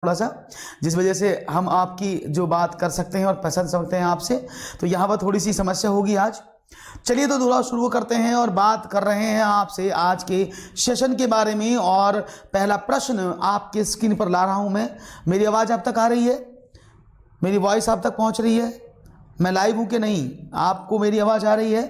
थोड़ा सा, जिस वजह से हम आपकी जो बात कर सकते हैं और पसंद सकते हैं आपसे, तो यहाँ पर थोड़ी सी समस्या होगी आज। चलिए तो थोड़ा शुरू करते हैं और बात कर रहे हैं आपसे आज के सेशन के बारे में। और पहला प्रश्न आपके स्क्रीन पर ला रहा हूँ मैं। मेरी आवाज़ आप तक आ रही है? मेरी वॉइस आप तक पहुँच रही है? मैं लाइव हूँ कि नहीं? आपको मेरी आवाज़ आ रही है?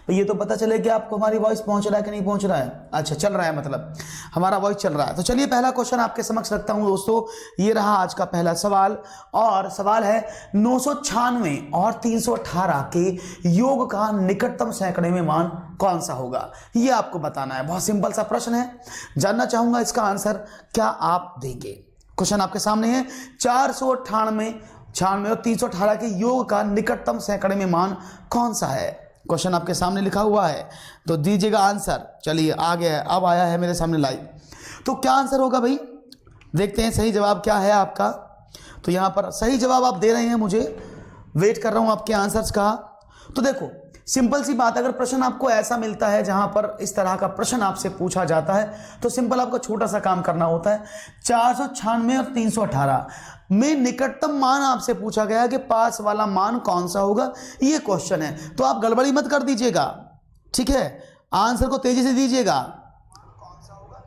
तो ये तो पता चले कि आपको हमारी वॉइस पहुँच रहा है कि नहीं पहुँच रहा है। अच्छा, चल रहा है, मतलब हमारा वॉइस चल रहा है। तो चलिए पहला क्वेश्चन आपके समक्ष रखता हूँ दोस्तों। ये रहा आज का पहला सवाल, और सवाल है 996 और 318 के योग का निकटतम सैकड़े में मान कौन सा होगा, ये आपको बताना है। बहुत सिंपल सा प्रश्न है, जानना चाहूँगा इसका आंसर क्या आप देंगे। क्वेश्चन आपके सामने है, 498 और 318 के योग का निकटतम सैकड़े में मान कौन सा है। क्वेश्चन आपके सामने लिखा हुआ है, तो दीजिएगा आंसर। चलिए आ गया है, अब आया है मेरे सामने लाइव। तो क्या आंसर होगा भाई, देखते हैं सही जवाब क्या है आपका। तो यहाँ पर सही जवाब आप दे रहे हैं, मुझे वेट कर रहा हूँ आपके आंसर्स का। तो देखो सिंपल सी बात, अगर प्रश्न आपको ऐसा मिलता है जहां पर इस तरह का प्रश्न आपसे पूछा जाता है, तो सिंपल आपको छोटा सा काम करना होता है। 496 और 318 में निकटतम मान आपसे पूछा गया है कि पास वाला मान कौन सा होगा, ये क्वेश्चन है। तो आप गड़बड़ी मत कर दीजिएगा, ठीक है? आंसर को तेजी से दीजिएगा,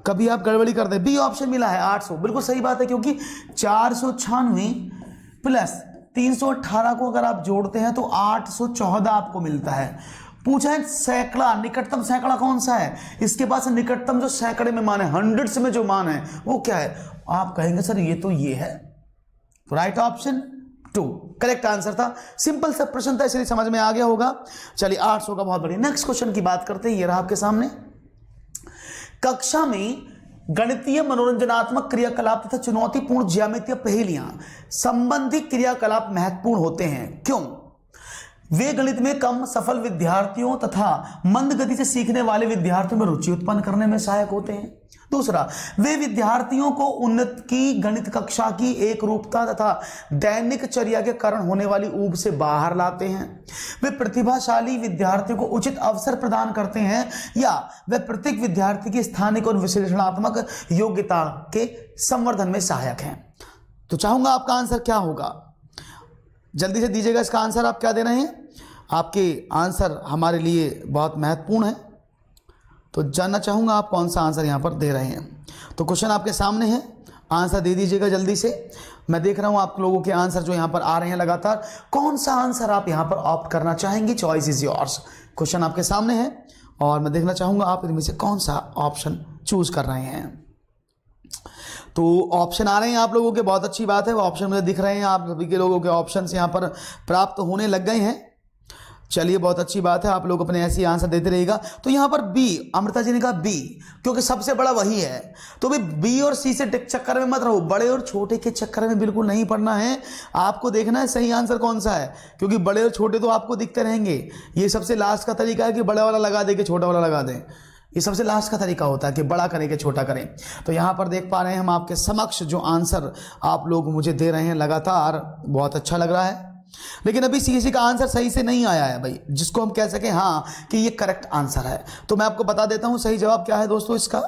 कभी आप गड़बड़ी कर दे। बी ऑप्शन मिला है 800, बिल्कुल सही बात है, क्योंकि 496 प्लस 318 को अगर आप जोड़ते हैं तो 814 आपको मिलता है। पूछा है सैकड़ा, निकटतम सैकड़ा कौन सा है, इसके पास निकटतम जो सैकड़े में मान है, हंड्रेड्स में जो मान है वो क्या है। आप कहेंगे सर ये तो ये है, तो राइट ऑप्शन 2 करेक्ट आंसर था। सिंपल सा प्रश्न था, इसलिए समझ में आ गया होगा। चलिए 800 का बहुत बढ़िया। नेक्स्ट क्वेश्चन की बात करते हैं, ये रहा आपके सामने। कक्षा में गणितीय मनोरंजनात्मक क्रियाकलाप तथा चुनौतीपूर्ण ज्यामितीय पहेलियां संबंधी क्रियाकलाप महत्वपूर्ण होते हैं, क्यों? वे गणित में कम सफल विद्यार्थियों तथा मंद गति से सीखने वाले विद्यार्थियों में रुचि उत्पन्न करने में सहायक होते हैं। दूसरा, वे विद्यार्थियों को उन्नत की गणित कक्षा की एक रूपता तथा दैनिक चर्या के कारण होने वाली ऊब से बाहर लाते हैं। वे प्रतिभाशाली विद्यार्थियों को उचित अवसर प्रदान करते हैं, या वे प्रत्येक विद्यार्थी की स्थानिक और विश्लेषणात्मक योग्यता के संवर्धन में सहायक हैं। तो चाहूंगा आपका आंसर क्या होगा, जल्दी से दीजिएगा इसका आंसर। आप क्या दे रहे हैं? आपके आंसर हमारे लिए बहुत महत्वपूर्ण है, तो जानना चाहूँगा आप कौन सा आंसर यहाँ पर दे रहे हैं। तो क्वेश्चन आपके सामने है, आंसर दे दीजिएगा जल्दी से। मैं देख रहा हूँ आप लोगों के आंसर जो यहाँ पर आ रहे हैं लगातार। कौन सा आंसर आप यहाँ पर ऑप्ट करना चाहेंगे, चॉइस इज योर्स। क्वेश्चन आपके सामने है और मैं देखना चाहूँगा आप इनमें से कौन सा ऑप्शन चूज कर रहे हैं। तो ऑप्शन आ रहे हैं आप लोगों के, बहुत अच्छी बात है, वो ऑप्शन मुझे दिख रहे हैं। आप सभी के लोगों के ऑप्शन यहाँ पर प्राप्त होने लग गए हैं। चलिए बहुत अच्छी बात है, आप लोग अपने ऐसी आंसर देते रहिएगा। तो यहाँ पर बी, अमृता जी ने कहा बी, क्योंकि सबसे बड़ा वही है। तो भाई बी और सी से चक्कर में मत रहो, बड़े और छोटे के चक्कर में बिल्कुल नहीं पड़ना है। आपको देखना है सही आंसर कौन सा है, क्योंकि बड़े और छोटे तो आपको दिखते रहेंगे। ये सबसे लास्ट का तरीका है कि बड़ा वाला लगा दे के छोटा वाला लगा दें, ये सबसे लास्ट का तरीका होता है कि बड़ा करें कि छोटा करें। तो यहाँ पर देख पा रहे हैं हम आपके समक्ष जो आंसर आप लोग मुझे दे रहे हैं लगातार, बहुत अच्छा लग रहा है। लेकिन अभी सीएससी का आंसर सही से नहीं आया है भाई, जिसको हम कह सकें हाँ कि ये करेक्ट आंसर है। तो मैं आपको बता देता हूँ सही जवाब क्या है दोस्तों। इसका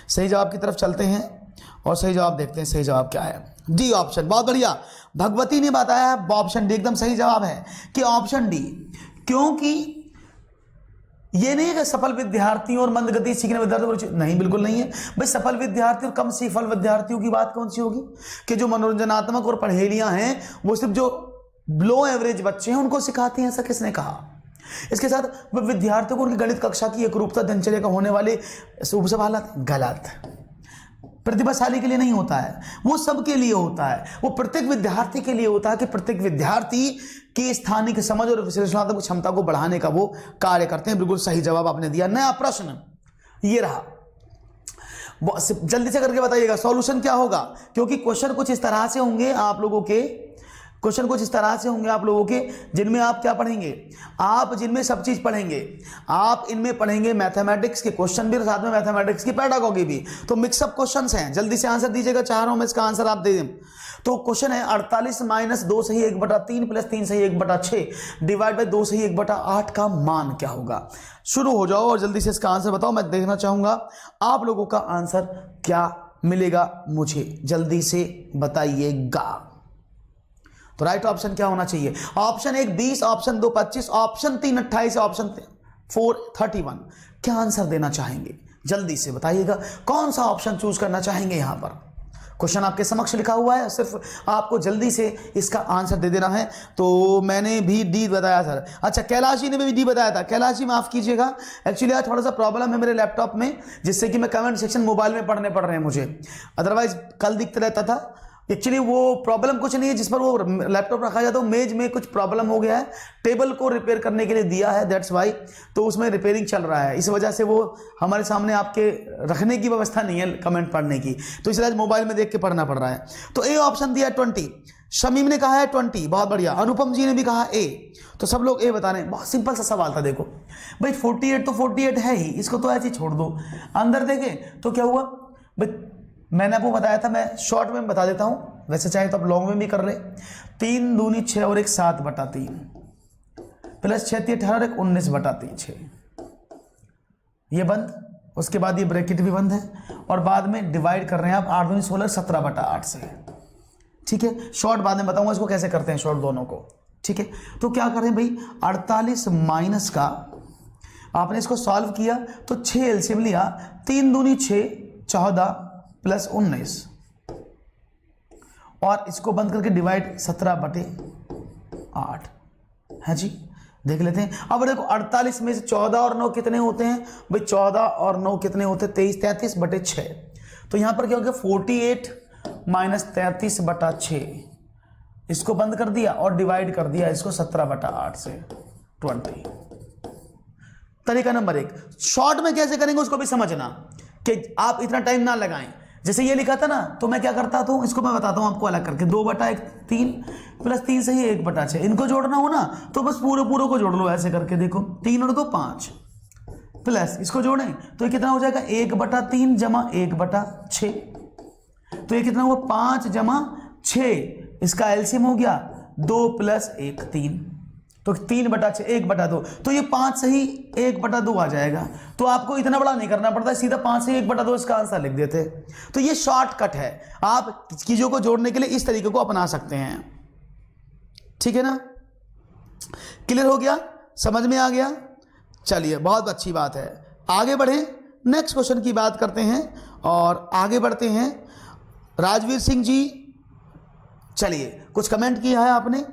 सही जवाब की तरफ चलते हैं और सही जवाब देखते हैं। सही जवाब क्या है? D option. बहुत बढ़िया, भगवती ने बताया है ऑप्शन डी एकदम सही जवाब है कि ऑप्शन डी, क्योंकि ये नहीं है कि सफल विद्यार्थियों और मंद गति सीखने विद्यार्थियों, नहीं बिल्कुल नहीं है भाई। सफल विद्यार्थी और कम सफल विद्यार्थियों की बात कौन सी होगी कि जो मनोरंजनात्मक और पहेलियां हैं वो सिर्फ जो लो एवरेज बच्चे हैं उनको सिखाती हैं, ऐसा किसने कहा? इसके साथ विद्यार्थियों को उनकी गणित कक्षा की एक रूपता दिनचर्या का होने वाले शुभ सवाल, गलत। प्रतिभाशाली के लिए नहीं होता है, वो सबके लिए होता है, वो प्रत्येक विद्यार्थी के लिए होता है कि प्रत्येक विद्यार्थी की स्थानिक समझ और विश्लेषणात्मक क्षमता को बढ़ाने का वो कार्य करते हैं। बिल्कुल सही जवाब आपने दिया। नया प्रश्न ये रहा, जल्दी से करके बताइएगा सॉल्यूशन क्या होगा, क्योंकि क्वेश्चन कुछ इस तरह से होंगे आप लोगों के, क्वेश्चन कुछ इस तरह से होंगे आप लोगों के, जिनमें आप क्या पढ़ेंगे, आप जिनमें सब चीज पढ़ेंगे। आप इनमें पढ़ेंगे मैथमेटिक्स के क्वेश्चन भी और साथ में मैथमेटिक्स की पैडागोगी भी। तो मिक्सअप क्वेश्चन्स हैं, जल्दी से आंसर दीजिएगा, चाह रहा हूं मैं इसका आंसर आप दे दें। तो क्वेश्चन है 48 - 2 सही 1/3 प्लस 3 सही 1/6 डिवाइड बाई 2 सही 1/8 का मान क्या होगा। शुरू हो जाओ और जल्दी से इसका आंसर बताओ। मैं देखना चाहूंगा आप लोगों का आंसर क्या मिलेगा मुझे, जल्दी से बताइएगा। तो राइट ऑप्शन क्या होना चाहिए? Option 1 20, option 2 25, option 3 28, option 4 31। क्या आंसर देना चाहेंगे? जल्दी से बताइएगा, कौन सा ऑप्शन चूज करना चाहेंगे? यहां पर क्वेश्चन आपके समक्ष लिखा हुआ है, सिर्फ आपको जल्दी से इसका आंसर दे देना है। तो मैंने भी डी बताया सर। अच्छा, कैलाश जी ने भी डी बताया था। कैलाश जी माफ कीजिएगा, एक्चुअली आज थोड़ा सा प्रॉब्लम है मेरे लैपटॉप में, जिससे कि मैं कमेंट सेक्शन मोबाइल में पढ़ने पड़ रहे हैं मुझे, अदरवाइज कल दिखता रहता था। एक्चुअली वो प्रॉब्लम कुछ नहीं है, जिस पर वो लैपटॉप रखा जाता है, मेज में कुछ प्रॉब्लम हो गया है, टेबल को रिपेयर करने के लिए दिया है, दैट्स वाई, तो उसमें रिपेयरिंग चल रहा है, इस वजह से वो हमारे सामने आपके रखने की व्यवस्था नहीं है कमेंट पढ़ने की, तो इसलिए आज मोबाइल में देख के पढ़ना पड़ रहा है। तो ए ऑप्शन दिया 20, शमीम ने कहा है 20, बहुत बढ़िया। अनुपम जी ने भी कहा ए, तो सब लोग ए बता रहे हैं। बहुत सिंपल सा सवाल था, देखो भाई 48 तो 48 है ही, इसको तो ऐसे ही छोड़ दो। अंदर देखें तो क्या हुआ भाई, मैंने आपको बताया था, मैं शॉर्ट में बता देता हूं, वैसे चाहे तो आप लॉन्ग में भी कर ले। 3 दूनी 6 और 1 7/3 प्लस 6 3 18 और 1 19/3 6, ये बंद, उसके बाद ये ब्रैकेट भी बंद है, और बाद में डिवाइड कर रहे हैं आप 8 दूनी 16 17/8 से। ठीक है, शॉर्ट बाद में बताऊंगा इसको कैसे करते हैं शॉर्ट दोनों को। ठीक है, तो क्या करें भाई, 48 माइनस का आपने इसको सॉल्व किया तो 6 एलसीएम लिया, 3 दूनी 6 14 प्लस 19, और इसको बंद करके डिवाइड 17/8 है जी। देख लेते हैं। अब देखो 48 में से 14 और 9 कितने होते हैं भाई, 14 और 9 कितने होते हैं 23 33/6, तो यहां पर क्या हो गया 48 माइनस 33/6, इसको बंद कर दिया और डिवाइड कर दिया इसको 17/8 से 20। तरीका नंबर 1। शॉर्ट में कैसे करेंगे उसको भी समझना, कि आप इतना टाइम ना लगाएं। जैसे ये लिखा था ना, तो मैं क्या करता था, इसको मैं बताता हूं आपको अलग करके, 2/1 3 प्लस 3 से ही 1/6, इनको जोड़ना हो ना तो बस पूरे को जोड़ लो ऐसे करके। देखो 3 और 2 5, प्लस इसको जोड़ें तो ये कितना हो जाएगा 1/3 जमा 1/6, तो ये कितना हुआ 5 जमा 6, इसका एलसीएम हो गया 2 प्लस 1 3, तो 3/6 1/2, तो ये 5 से ही 1/2 आ जाएगा। तो आपको इतना बड़ा नहीं करना पड़ता, सीधा 5 से 1/2 इसका आंसर लिख देते। तो ये शॉर्टकट है, आप चीजों को जोड़ने के लिए इस तरीके को अपना सकते हैं। ठीक है ना, क्लियर हो गया, समझ में आ गया? चलिए बहुत अच्छी बात है, आगे बढ़े, नेक्स्ट क्वेश्चन की बात करते हैं और आगे बढ़ते हैं। राजवीर सिंह जी, चलिए कुछ कमेंट किया है आपने,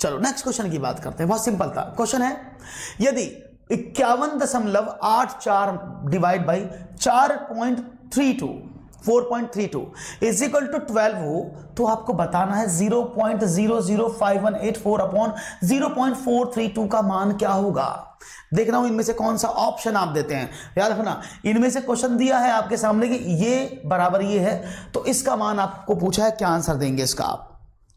चलो नेक्स्ट क्वेश्चन की बात करते हैं। बहुत सिंपल था क्वेश्चन, है यदि 51.84 divide by 4.32 is equal to 12 हो, तो आपको बताना है 0.00518 अपॉन 0.432 का मान क्या होगा। देख रहा हूं इनमें से कौन सा ऑप्शन आप देते हैं, याद रखना इनमें से क्वेश्चन दिया है आपके सामने कि ये बराबर ये है, तो इसका मान आपको पूछा है, क्या आंसर देंगे इसका आप।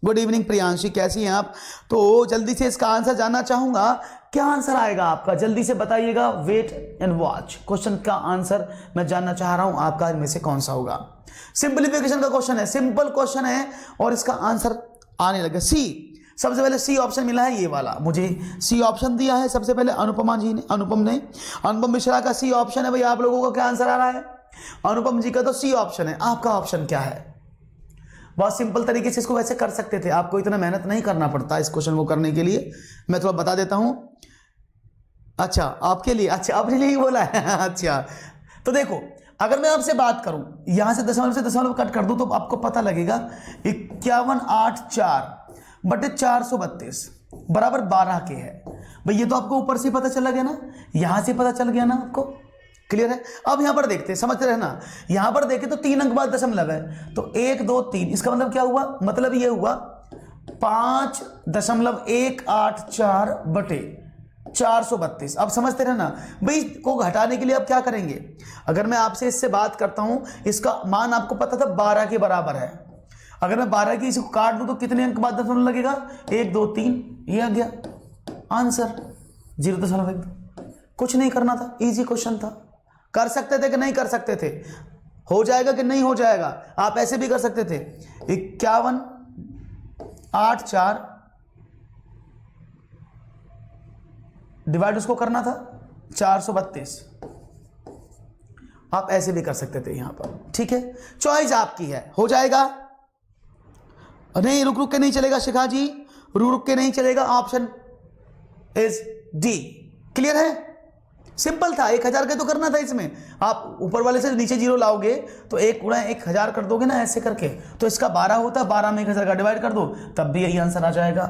गुड इवनिंग प्रियांशी, कैसी हैं आप? तो जल्दी से इसका आंसर जानना चाहूंगा, क्या आंसर आएगा आपका, जल्दी से बताइएगा, वेट एंड वॉच। क्वेश्चन का आंसर मैं जानना चाह रहा हूं आपका, इनमें से कौन सा होगा। सिंपलीफिकेशन का क्वेश्चन है, सिंपल क्वेश्चन है, और इसका आंसर आने लगे। सी, सबसे पहले सी ऑप्शन मिला है, ये वाला मुझे सी ऑप्शन दिया है सबसे पहले अनुपम मिश्रा का सी ऑप्शन है। भाई आप लोगों का क्या आंसर आ रहा है? अनुपम जी का तो सी ऑप्शन है, आपका ऑप्शन क्या है? बहुत सिंपल तरीके से इसको वैसे कर सकते थे, आपको इतना मेहनत नहीं करना पड़ता इस क्वेश्चन को करने के लिए, मैं थोड़ा बता देता हूं। अच्छा आपके लिए, अच्छा अपने लिए ही बोला है अच्छा, तो देखो अगर मैं आपसे बात करूं, यहां से दशमलव कट कर दूं तो आपको पता लगेगा 5184/432 बराबर 12 के है। भाई ये तो आपको ऊपर से पता चला गया ना, यहां से पता चल गया ना आपको, क्लियर है। अब यहां पर देखते हैं, समझते रहना, यहां पर देखें तो 3 अंक बाद दशमलव है, तो 1 2 3, इसका मतलब क्या हुआ, मतलब ये हुआ 5.184/432। अब समझते रहना भाई, को घटाने के लिए आप क्या करेंगे, अगर मैं आपसे इससे बात करता हूं, इसका मान आपको पता था 12 के बराबर है, अगर मैं 12 की इसको काट दूं तो कितने अंक बाद दशमलव लगेगा, 1 2 3, ये आ गया आंसर 0.1। कुछ नहीं करना था, इजी क्वेश्चन था, कर सकते थे कि नहीं कर सकते थे, हो जाएगा कि नहीं हो जाएगा, आप ऐसे भी कर सकते थे। 51.84 डिवाइड उसको करना था 432, आप ऐसे भी कर सकते थे यहां पर, ठीक है, चॉइस आपकी है, हो जाएगा। नहीं, रुक रुक के नहीं चलेगा शिखा जी, रुक रुक के नहीं चलेगा, ऑप्शन इज डी। क्लियर है, सिंपल था, 1000 का तो करना था इसमें। आप ऊपर वाले से नीचे जीरो लाओगे तो 1 गुणा 1000 कर दोगे ना ऐसे करके, तो इसका 12 होता है, 12 में 1000 का डिवाइड कर दो, तब भी यही आंसर आ जाएगा।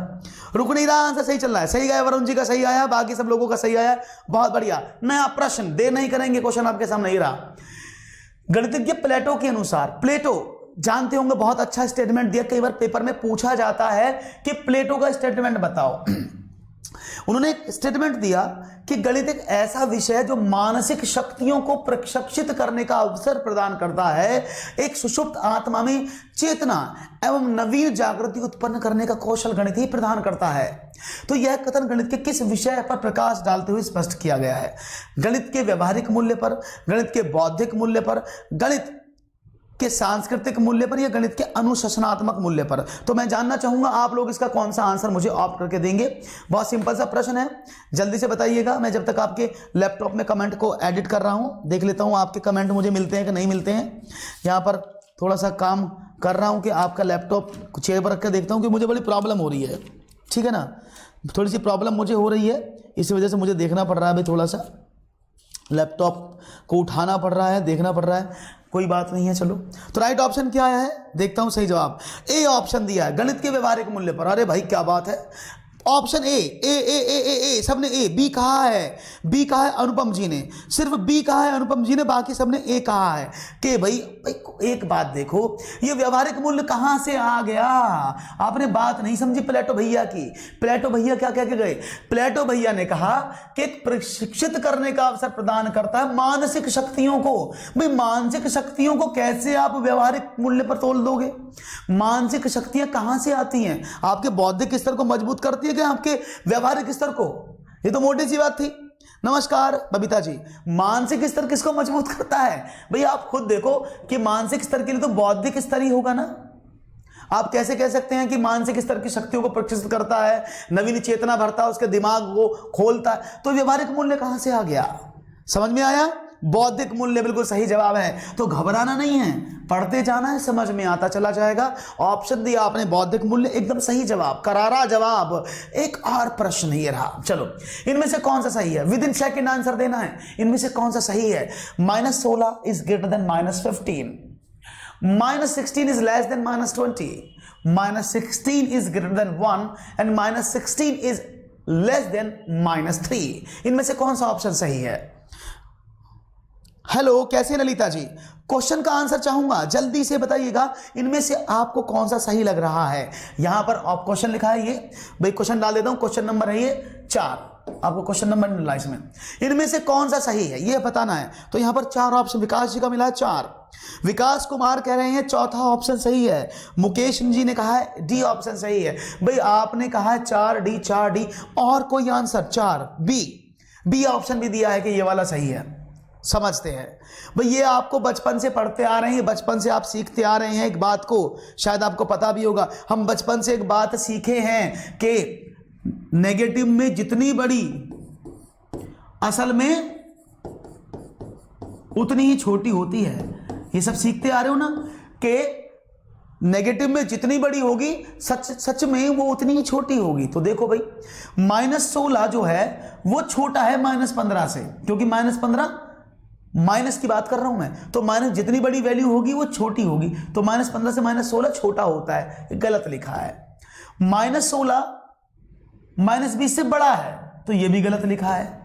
रुक नहीं रहा, आंसर सही चल रहा है, सही गया, वरुण जी का सही आया, बाकी सब लोगों का सही आया, बहुत बढ़िया। नया प्रश्न देर नहीं करेंगे, क्वेश्चन आपके सामने ही रहा। गणितज्ञ प्लेटो के अनुसार, प्लेटो जानते होंगे, बहुत अच्छा स्टेटमेंट दिया, कई बार पेपर में पूछा जाता है कि प्लेटो का स्टेटमेंट बताओ। उन्होंने एक स्टेटमेंट दिया कि गणित एक ऐसा विषय है जो मानसिक शक्तियों को प्रशिक्षित करने का अवसर प्रदान करता है, एक सुषुप्त आत्मा में चेतना एवं नवीन जागृति उत्पन्न करने का कौशल गणित ही प्रदान करता है। तो यह कथन गणित के किस विषय पर प्रकाश डालते हुए स्पष्ट किया गया है? गणित के व्यवहारिक मूल्य पर, गणित के बौद्धिक मूल्य पर, गणित के सांस्कृतिक मूल्य पर, या गणित के अनुशासनात्मक मूल्य पर? तो मैं जानना चाहूंगा आप लोग इसका कौन सा आंसर मुझे ऑप्ट करके देंगे। बहुत सिंपल सा प्रश्न है, जल्दी से बताइएगा। मैं जब तक आपके लैपटॉप में कमेंट को एडिट कर रहा हूं, देख लेता हूं आपके कमेंट मुझे मिलते हैं कि नहीं मिलते हैं। यहां पर थोड़ा सा काम कर रहा हूं कि आपका लैपटॉप चेयर पर रख कर देखता हूं कि मुझे बड़ी प्रॉब्लम हो रही है, ठीक है ना, थोड़ी सी प्रॉब्लम मुझे हो रही है, इस वजह से मुझे देखना पड़ रहा है, थोड़ा सा लैपटॉप को उठाना पड़ रहा है, देखना पड़ रहा है, कोई बात नहीं है। चलो, तो राइट ऑप्शन क्या है, देखता हूं सही जवाब। ए ऑप्शन दिया है, गणित के व्यवहारिक मूल्य पर। अरे भाई क्या बात है, ऑप्शन ए, ए ए ए ए ए सबने ए। बी कहा है, बी कहा है अनुपम जी ने, सिर्फ बी कहा है अनुपम जी ने, बाकी सबने ए कहा है। कि भाई एक बात देखो, ये व्यवहारिक मूल्य कहां से आ गया? आपने बात नहीं समझी प्लेटो भैया की। प्लेटो भैया क्या कह के गए? प्लेटो भैया ने कहा कि प्रशिक्षित करने का अवसर प्रदान करता है मानसिक शक्तियों को। भाई मानसिक शक्तियों को कैसे आप व्यवहारिक मूल्य पर तोल दोगे? मानसिक शक्तियां कहां से आती हैं? आपके बौद्धिक स्तर को मजबूत करती है कि आपके व्यवहारिक स्तर को? ये तो मोटी सी बात थी। नमस्कार बबीता जी, मानसिक स्तर किसको मजबूत करता है? भाई आप खुद देखो कि मानसिक स्तर के लिए तो बौद्धिक स्तर ही होगा ना। आप कैसे कह सकते हैं कि मानसिक स्तर की शक्तियों को प्रशिक्षित करता है, नवीन चेतना भरता है, उसके दिमाग को खोलता है? तो व्यवहारिक मूल्य कहां से आ गया? समझ में आया? बौद्धिक मूल्य बिल्कुल सही जवाब है। तो घबराना नहीं है, पढ़ते जाना है, समझ में आता चला जाएगा। ऑप्शन दिया आपने बौद्धिक मूल्य, एकदम सही जवाब, करारा जवाब। एक और प्रश्न ये रहा, चलो इनमें से कौन सा सही है? विद इन सेकंड आंसर देना है। इनमें से कौन सा सही है? -16 is greater than -15, -16 is less than -20, -16 is greater than 1 and -16 is less than -3। इनमें से कौन सा ऑप्शन सही है? हेलो, कैसे ललिता जी? क्वेश्चन का आंसर चाहूंगा, जल्दी से बताइएगा, इनमें से आपको कौन सा सही लग रहा है? यहां पर आप क्वेश्चन लिखा है, ये भाई क्वेश्चन डाल देता हूं, क्वेश्चन नंबर है ये 4, आपको क्वेश्चन नंबर मिला इसमें। इनमें से कौन सा सही है ये बताना है। तो यहां पर 4 ऑप्शन विकास जी का मिला है 4। विकास कुमार कह रहे हैं चौथा ऑप्शन सही है। मुकेश जी ने कहा है डी ऑप्शन सही है। भाई आपने कहा है 4D, 4D, और कोई आंसर? 4B, बी ऑप्शन भी दिया है कि ये वाला सही है। समझते हैं भाई, ये आपको बचपन से पढ़ते आ रहे हैं, बचपन से आप सीखते आ रहे हैं एक बात को, शायद आपको पता भी होगा। हम बचपन से एक बात सीखे हैं कि नेगेटिव में जितनी बड़ी असल में उतनी ही छोटी होती है। ये सब सीखते आ रहे हो ना कि नेगेटिव में जितनी बड़ी होगी सच में वो उतनी ही छोटी होगी। तो देखो भाई -16 जो है वो छोटा है -15 से, क्योंकि -15 माइनस की बात कर रहा हूं मैं, तो माइनस जितनी बड़ी वैल्यू होगी वो छोटी होगी। तो -15 से -16 छोटा होता है, गलत लिखा है। -16 -20 से बड़ा है, तो ये भी गलत लिखा है।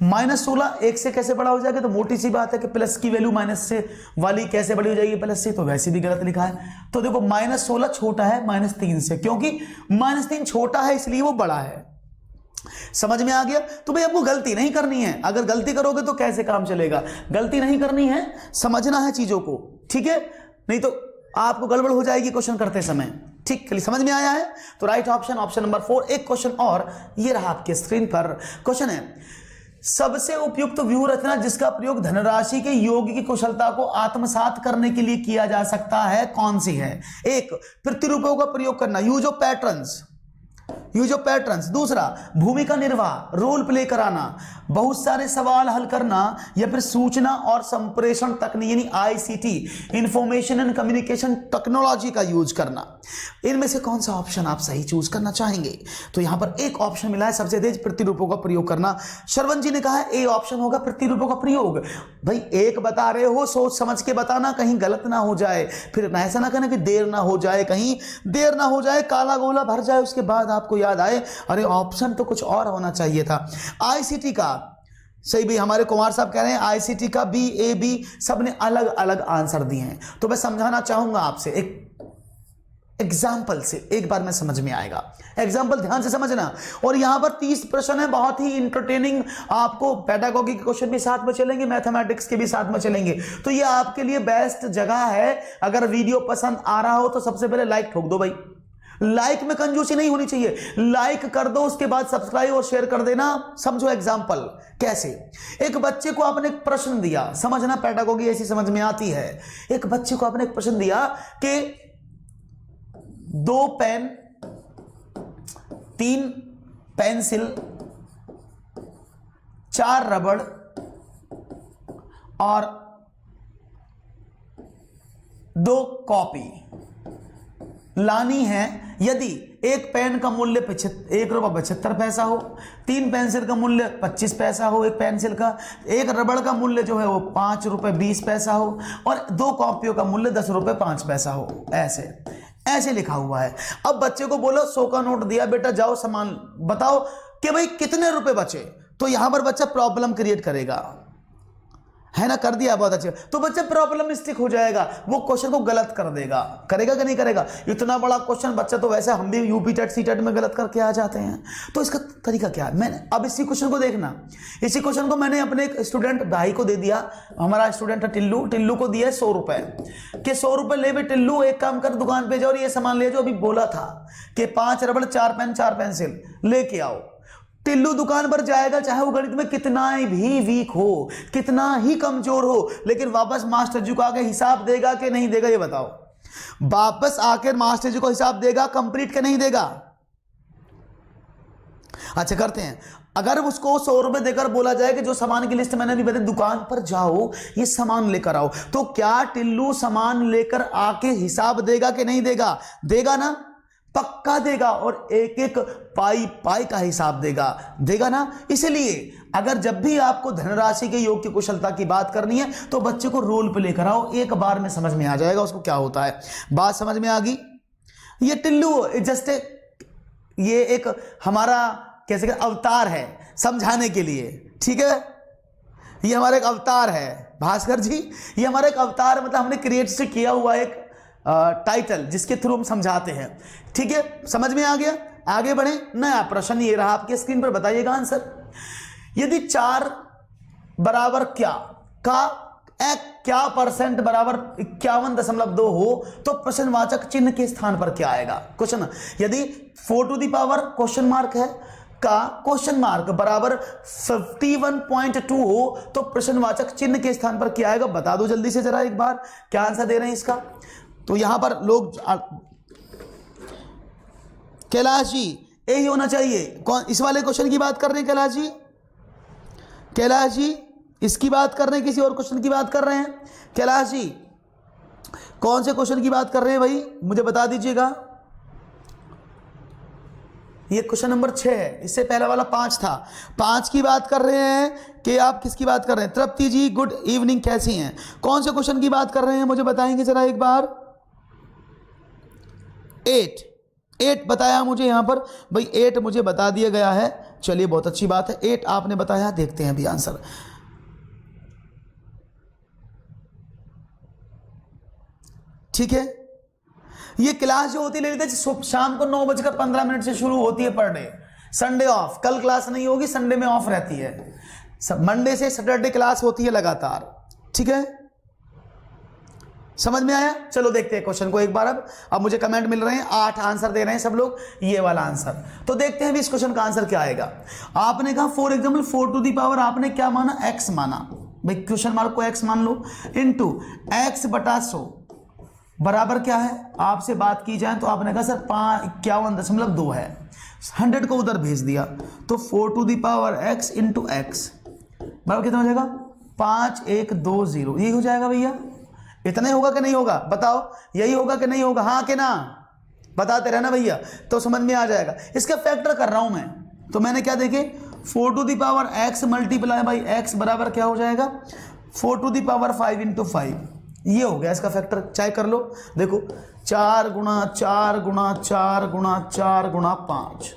-16 1 से कैसे बड़ा हो जाएगा? तो मोटी सी बात है कि प्लस की वैल्यू माइनस से वाली कैसे बड़ी हो जाएगी प्लस से, तो वैसे भी गलत लिखा है। तो देखो -16 छोटा है -3 से, क्योंकि -3 छोटा है इसलिए वो बड़ा है। समझ में आ गया? तो भाई आपको गलती नहीं करनी है। अगर गलती करोगे तो कैसे काम चलेगा? गलती नहीं करनी है, समझना है चीजों को, ठीक है? नहीं तो आपको गड़बड़ हो जाएगी क्वेश्चन करते समय। ठीक, समझ में आया है? तो राइट ऑप्शन, ऑप्शन नंबर 4। एक क्वेश्चन और ये रहा आपके स्क्रीन पर। क्वेश्चन है, सबसे उपयुक्त व्यूह रचना जिसका प्रयोग धनराशि के योग की कुशलता को आत्मसात करने के लिए किया जा सकता है कौन सी है? 1 प्रतिरूपों का प्रयोग करना, use of patterns, use of patterns. दूसरा, भूमिका निर्वाह, रोल प्ले कराना, बहुत सारे सवाल हल करना, या फिर सूचना और संप्रेषण तकनीक यानी ICT, information and communication technology का यूज करना। इनमें से कौन सा ऑप्शन आप सही चूज करना चाहेंगे? तो यहां पर एक ऑप्शन मिला है, सबसे तेज प्रतिरूपों का प्रयोग करना। श्रवण जी ने कहा है ए ऑप्शन होगा प्रतिरूपों का प्रयोग। भाई एक बता रहे हो, सोच समझ के बताना, कहीं गलत ना हो जाए, फिर ऐसा ना कहना कि देर ना हो जाए, कहीं देर ना हो जाए, काला गोला भर जाए, उसके बाद आपको याद आए अरे ऑप्शन तो कुछ और होना चाहिए था। आईसीटी का सही भी हमारे कुमार साहब कह रहे हैं आईसीटी का बी, ए, बी सबने अलग अलग आंसर दिए हैं। तो मैं समझाना चाहूंगा आपसे एक एग्जाम्पल से, एक बार में समझ में आएगा। एग्जाम्पल ध्यान से समझना। और यहां पर 30 प्रश्न है, बहुत ही इंटरटेनिंग, आपको पेडागोगी के क्वेश्चन भी साथ में चलेंगे, मैथमेटिक्स के भी साथ में चलेंगे। तो ये आपके लिए बेस्ट जगह है। अगर वीडियो पसंद आ रहा हो तो सबसे पहले लाइक ठोक दो भाई, लाइक में कंजूसी नहीं होनी चाहिए, लाइक कर दो, उसके बाद सब्सक्राइब और शेयर कर देना। समझो एग्जाम्पल कैसे। एक बच्चे को आपने एक प्रश्न दिया, समझना पेडागोगी ऐसी समझ में आती है। एक बच्चे को आपने एक प्रश्न दिया कि 2 पेन, 3 पेंसिल, 4 रबड़ और 2 कॉपी लानी है। यदि एक पेन का मूल्य 1 रुपया 75 पैसा हो, 3 पेंसिल का मूल्य 25 पैसा हो एक पेंसिल का, 1 रबड़ का मूल्य जो है वो 5 रुपये 20 पैसा हो, और 2 कॉपियों का मूल्य 10 रुपये 5 पैसा हो। ऐसे लिखा हुआ है। अब बच्चे को बोलो 100 का नोट दिया, बेटा जाओ सामान बताओ कि भाई कितने रुपए बचे। तो यहां पर बच्चा प्रॉब्लम क्रिएट करेगा, है ना, कर दिया, बहुत अच्छे। तो बच्चा प्रॉब्लमिस्टिक हो जाएगा, वो क्वेश्चन को गलत कर देगा। करेगा कि नहीं करेगा? इतना बड़ा क्वेश्चन बच्चा, तो वैसे हम भी यूपी टेट सी टेट में गलत करके आ जाते हैं। तो इसका तरीका क्या है? मैंने अब इसी क्वेश्चन को देखना, इसी क्वेश्चन को मैंने अपने एक स्टूडेंट भाई को दे दिया। हमारा स्टूडेंट है टिल्लू को दिया 100 रुपए कि 100 रुपए ले बे टिल्लू, एक काम कर दुकान पे जाओ और ये सामान ले जाओ, अभी बोला था कि 5 रबड़ 4 पेन 4 पेंसिल लेके आओ। टिल्लू दुकान पर जाएगा, चाहे वो गणित में कितना भी वीक हो, कितना ही कमजोर हो, लेकिन वापस मास्टर जी को आके हिसाब देगा कि नहीं देगा? ये बताओ। वापस आकर मास्टर जी को हिसाब देगा कंप्लीट के नहीं देगा? अच्छा करते हैं, अगर उसको 100 रुपए देकर बोला जाए कि जो सामान की लिस्ट मैंने अभी बताई, दुकान पर जाओ ये सामान लेकर आओ, तो क्या टिल्लू सामान लेकर आके हिसाब देगा कि नहीं देगा? देगा ना, पक्का देगा, और एक एक पाई का हिसाब देगा ना। इसलिए अगर जब भी आपको धनराशि के योग की कुशलता की बात करनी है तो बच्चे को रोल पे लेकर आओ, एक बार में समझ में आ जाएगा उसको क्या होता है। बात समझ में आ गई? ये टिल्लू जस्ट ये एक हमारा कैसे अवतार है समझाने के लिए, ठीक है? ये हमारा एक अवतार है भास्कर जी, ये हमारा एक अवतार, मतलब हमने क्रिएट से किया हुआ एक टाइटल जिसके थ्रू हम समझाते हैं। ठीक है, समझ में आ गया? आगे बढ़े। नया प्रश्न ये रहा आपके स्क्रीन पर, बताइएगा आंसर। यदि 4 बराबर क्या परसेंट बराबर 51.2 हो तो प्रश्नवाचक चिन्ह के स्थान पर क्या आएगा? क्वेश्चन, यदि 4 to the power question mark है का क्वेश्चन मार्क बराबर 51.2 हो तो प्रश्नवाचक चिन्ह के स्थान पर क्या आएगा? बता दो जल्दी से जरा एक बार, क्या आंसर दे रहे हैं इसका? तो यहां पर लोग कैलाश जी यही होना चाहिए। कौन इस वाले क्वेश्चन की बात कर रहे हैं? कैलाश जी इसकी बात कर रहे हैं, किसी और क्वेश्चन की बात कर रहे हैं? कैलाश जी कौन से क्वेश्चन की बात कर रहे हैं भाई, मुझे बता दीजिएगा। ये क्वेश्चन नंबर 6 है, इससे पहले वाला 5 था। 5 की बात कर रहे हैं कि आप किसकी बात कर रहे हैं? तृप्ति जी गुड इवनिंग, कैसी हैं? कौन से क्वेश्चन की बात कर रहे हैं मुझे बताएंगे जरा एक बार? 8 बताया मुझे यहां पर भाई, 8 मुझे बता दिया गया है। चलिए बहुत अच्छी बात है, 8 आपने बताया। देखते हैं अभी आंसर। ठीक है, ये क्लास जो होती है ले लेते शाम को 9:15 से शुरू होती है पर डे। संडे ऑफ, कल क्लास नहीं होगी, संडे में ऑफ रहती है। मंडे से सैटरडे क्लास होती है लगातार। ठीक है, समझ में आया? चलो देखते हैं क्वेश्चन को एक बार। अब मुझे कमेंट मिल रहे हैं, 8 आंसर दे रहे हैं सब लोग, ये वाला आंसर। तो देखते हैं भी इस क्वेश्चन का आंसर क्या आएगा। आपने कहा for example 4 to the power, आपने क्या माना? x माना। भाई क्वेश्चन मार्क को x मान लो, इनटू x/100 बराबर क्या है, आपसे बात की जाए तो आपने कहा सर 51.2 है, 100 को उधर भेज दिया तो 4 to the power x into x बराबर कितना हो जाएगा 5120, यही हो जाएगा भैया। इतना ही होगा कि नहीं होगा बताओ, यही होगा कि नहीं होगा, हाँ कि ना, बताते रहना भैया तो समझ में आ जाएगा। इसका फैक्टर कर रहा हूं मैं, तो मैंने क्या देखे 4 to the power x multiply by x बराबर क्या हो जाएगा 4 टू द पावर 5 इंटू 5, ये हो गया इसका फैक्टर। चेक कर लो, देखो 4 गुणा 4 गुणा 4 गुणा 4 गुणा 5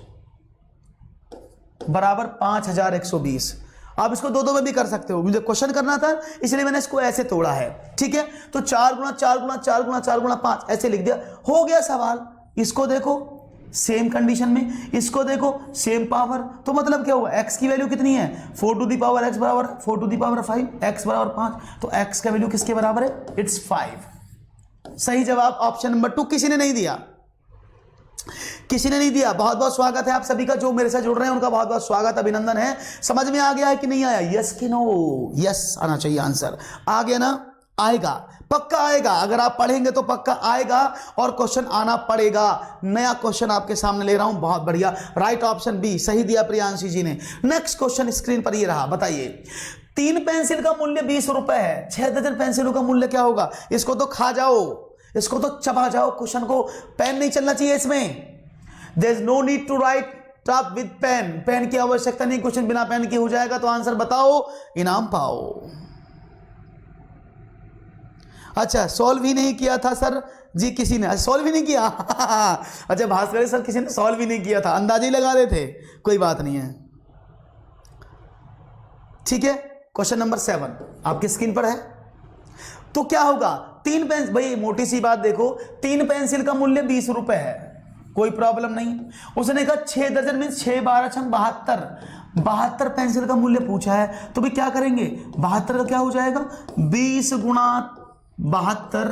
बराबर 5120। आप इसको दो में भी कर सकते हो, मुझे क्वेश्चन करना था इसलिए मैंने इसको ऐसे तोड़ा है, ठीक है। तो 4 गुणा 4 गुणा 4 गुणा 4 गुणा 5 ऐसे लिख दिया, हो गया सवाल। इसको देखो सेम कंडीशन में, इसको देखो सेम पावर, तो मतलब क्या हुआ x की वैल्यू कितनी है 4 टू द पावर x बराबर 4 टू द पावर 5, x बराबर 5, तो x का वैल्यू किसके बराबर है, इट्स 5। सही जवाब ऑप्शन नंबर 2। किसी ने नहीं दिया, किसी ने नहीं दिया। बहुत बहुत स्वागत है आप सभी का, जो मेरे साथ जुड़ रहे हैं उनका बहुत बहुत स्वागत, अभिनंदन है। समझ में आ गया है कि नहीं आया, यस कि नो, यस आना चाहिए आंसर। आ गया ना, आएगा, पक्का आएगा, अगर आप पढ़ेंगे तो पक्का आएगा और क्वेश्चन आना पड़ेगा। नया क्वेश्चन आपके सामने ले रहा हूं, बहुत बढ़िया, राइट ऑप्शन बी सही दिया प्रियांशी जी ने। नेक्स्ट क्वेश्चन स्क्रीन पर ये रहा, बताइए 3 पेंसिल का मूल्य 20 रुपए है, 6 दर्जन पेंसिलों का मूल्य क्या होगा। इसको तो खा जाओ, इसको तो चबा जाओ, क्वेश्चन को पेन नहीं चलना चाहिए इसमें। There is no need to write up with pen, pen की आवश्यकता नहीं, क्वेश्चन बिना पेन के हो जाएगा। तो आंसर बताओ, इनाम पाओ। अच्छा, सॉल्व ही नहीं किया था सर जी, किसी ने सॉल्व ही नहीं किया अच्छा भास्कर सर, किसी ने सॉल्व ही नहीं किया था, अंदाजे ही लगा रहे थे, कोई बात नहीं है, ठीक है। क्वेश्चन नंबर 7 आपकी स्क्रीन पर है। तो क्या होगा, 3 पेंसिल, भाई मोटी सी बात देखो, 3 पेंसिल का मूल्य 20 रुपए है, कोई प्रॉब्लम नहीं। उसने कहा 6 दर्जन में 6 12 6 72 पेंसिल का मूल्य पूछा है, तो भी क्या करेंगे, 72 का क्या हो जाएगा 20 गुणा 72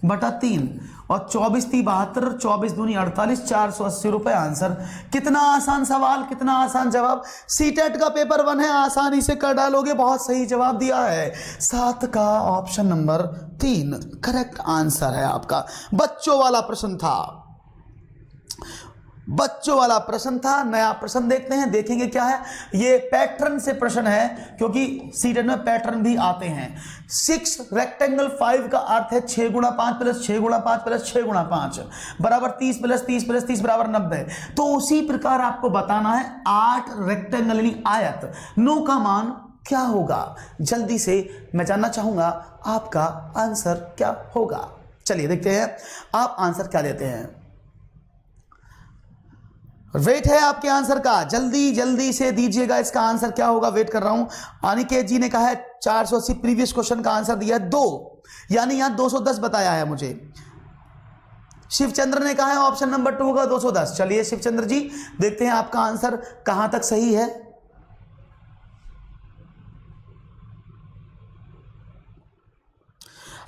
बटा 3 और 24 3 72 और 24 दूनी 48, 480 रुपए आंसर। कितना आसान सवाल, कितना आसान जवाब। सीटेट का पेपर 1 है, आसानी से कर डालोगे। बहुत सही जवाब दिया है, 7 का ऑप्शन नंबर 3 करेक्ट आंसर है आपका। बच्चों वाला प्रश्न था, बच्चों वाला प्रश्न था। नया प्रश्न देखते हैं, देखेंगे क्या है। ये पैटर्न से प्रश्न है, क्योंकि सीटेट में पैटर्न भी आते हैं। 6 रेक्टेंगल 5 का अर्थ है 6 गुणा 5 प्लस 6 गुणा 5 प्लस 6 गुणा 5 बराबर 30 प्लस 30 प्लस 30 बराबर 90। तो उसी प्रकार आपको बताना है 8 रेक्टेंगल यानी आयत 9 का मान क्या होगा। जल्दी से मैं जानना चाहूंगा आपका आंसर क्या होगा। चलिए देखते हैं आप आंसर क्या देते हैं। वेट है आपके आंसर का, जल्दी जल्दी से दीजिएगा, इसका आंसर क्या होगा, वेट कर रहा हूं। अनिकेत जी ने कहा है 480, प्रीवियस क्वेश्चन का आंसर दिया है 2, यानी यहां 210 बताया है मुझे। शिवचंद्र ने कहा है ऑप्शन नंबर 2 होगा 210। चलिए शिवचंद्र जी, देखते हैं आपका आंसर कहां तक सही है।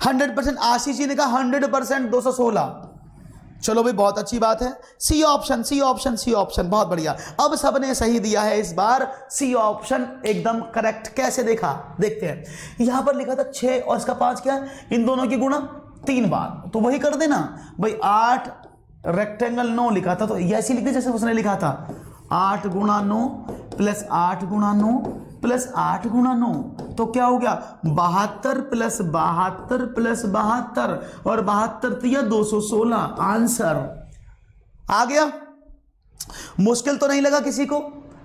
%100%। आशीष जी ने कहा 100% 216। चलो भाई, बहुत अच्छी बात है। C option, C option, C option, बहुत बढ़िया। अब सबने सही दिया है इस बार, सी ऑप्शन एकदम करेक्ट। कैसे देखा, देखते हैं। यहां पर लिखा था 6 और इसका 5 क्या है, इन दोनों की गुणा 3 बार, तो वही कर देना भाई। 8 रेक्टेंगल 9 लिखा था, तो ऐसी लिख दे जैसे उसने लिखा था 8 गुणा 9 प्लस 8 गुणा 9 प्लस 8 गुणा 9, तो क्या हो गया 72 प्लस 72 प्लस 72 और 72 तो यह 216 आंसर आ गया। मुश्किल तो नहीं लगा किसी को,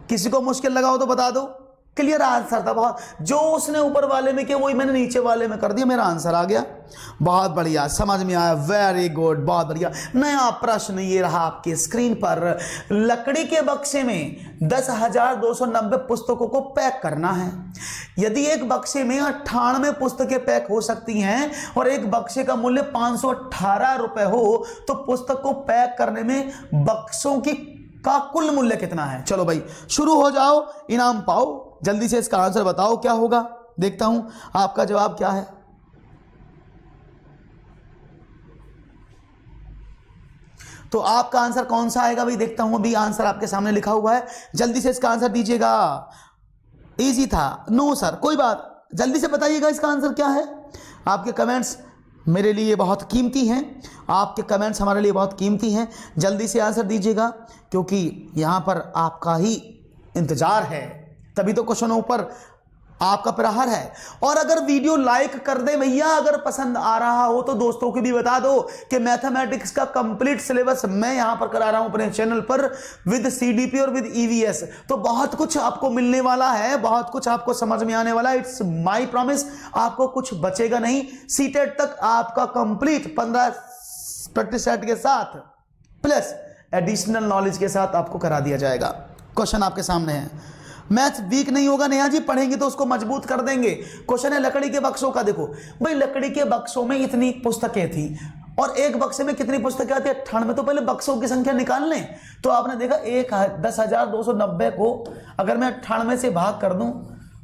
किसी को मुश्किल लगा हो तो बता दो। क्लियर आंसर था बहुत, जो उसने ऊपर वाले में किया वही मैंने नीचे वाले में कर दिया, मेरा आंसर आ गया। बहुत बढ़िया, समझ में आया, वेरी गुड, बहुत बढ़िया। नया प्रश्न ये रहा आपके स्क्रीन पर। लकड़ी के बक्से में 10,290 पुस्तकों को पैक करना है। यदि एक बक्से में 98 पुस्तकें पैक हो सकती हैं और एक बक्से का मूल्य 518 रुपए हो, तो पुस्तक को पैक करने में बक्सों का कुल मूल्य कितना है। चलो भाई शुरू हो जाओ, इनाम पाओ। जल्दी से इसका आंसर बताओ क्या होगा, देखता हूं आपका जवाब क्या है। तो आपका आंसर कौन सा आएगा भाई, देखता हूं। अभी आंसर आपके सामने लिखा हुआ है, जल्दी से इसका आंसर दीजिएगा। इजी था, नो सर, कोई बात, जल्दी से बताइएगा इसका आंसर क्या है। आपके कमेंट्स मेरे लिए बहुत कीमती हैं, आपके कमेंट्स हमारे लिए बहुत कीमती हैं। जल्दी से आंसर दीजिएगा क्योंकि यहाँ पर आपका ही इंतज़ार है, तभी तो क्वेश्चनों पर आपका प्रहार है। और अगर वीडियो लाइक कर दे भैया, अगर पसंद आ रहा हो तो दोस्तों को भी बता दो कि मैथमेटिक्स का कंप्लीट सिलेबस मैं यहां पर करा रहा हूं अपने चैनल पर विद सीडीपी और विद ईवीएस। तो बहुत कुछ आपको मिलने वाला है, बहुत कुछ आपको समझ में आने वाला है। इट्स माय प्रॉमिस, आपको कुछ बचेगा नहीं। सीटेट तक आपका कंप्लीट 15 प्रैक्टिस सेट के साथ प्लस एडिशनल नॉलेज के साथ आपको करा दिया जाएगा। क्वेश्चन आपके सामने है। मैथ वीक नहीं होगा नेहा जी, पढ़ेंगे तो उसको मजबूत कर देंगे। क्वेश्चन है लकड़ी के बक्सों का। देखो भाई, लकड़ी के बक्सों में इतनी पुस्तकें थी और एक बक्से में कितनी पुस्तकें आती है? 98। तो पहले बक्सों की संख्या निकाल लें। तो आपने देखा 10,290 को अगर मैं 98 से भाग कर दूं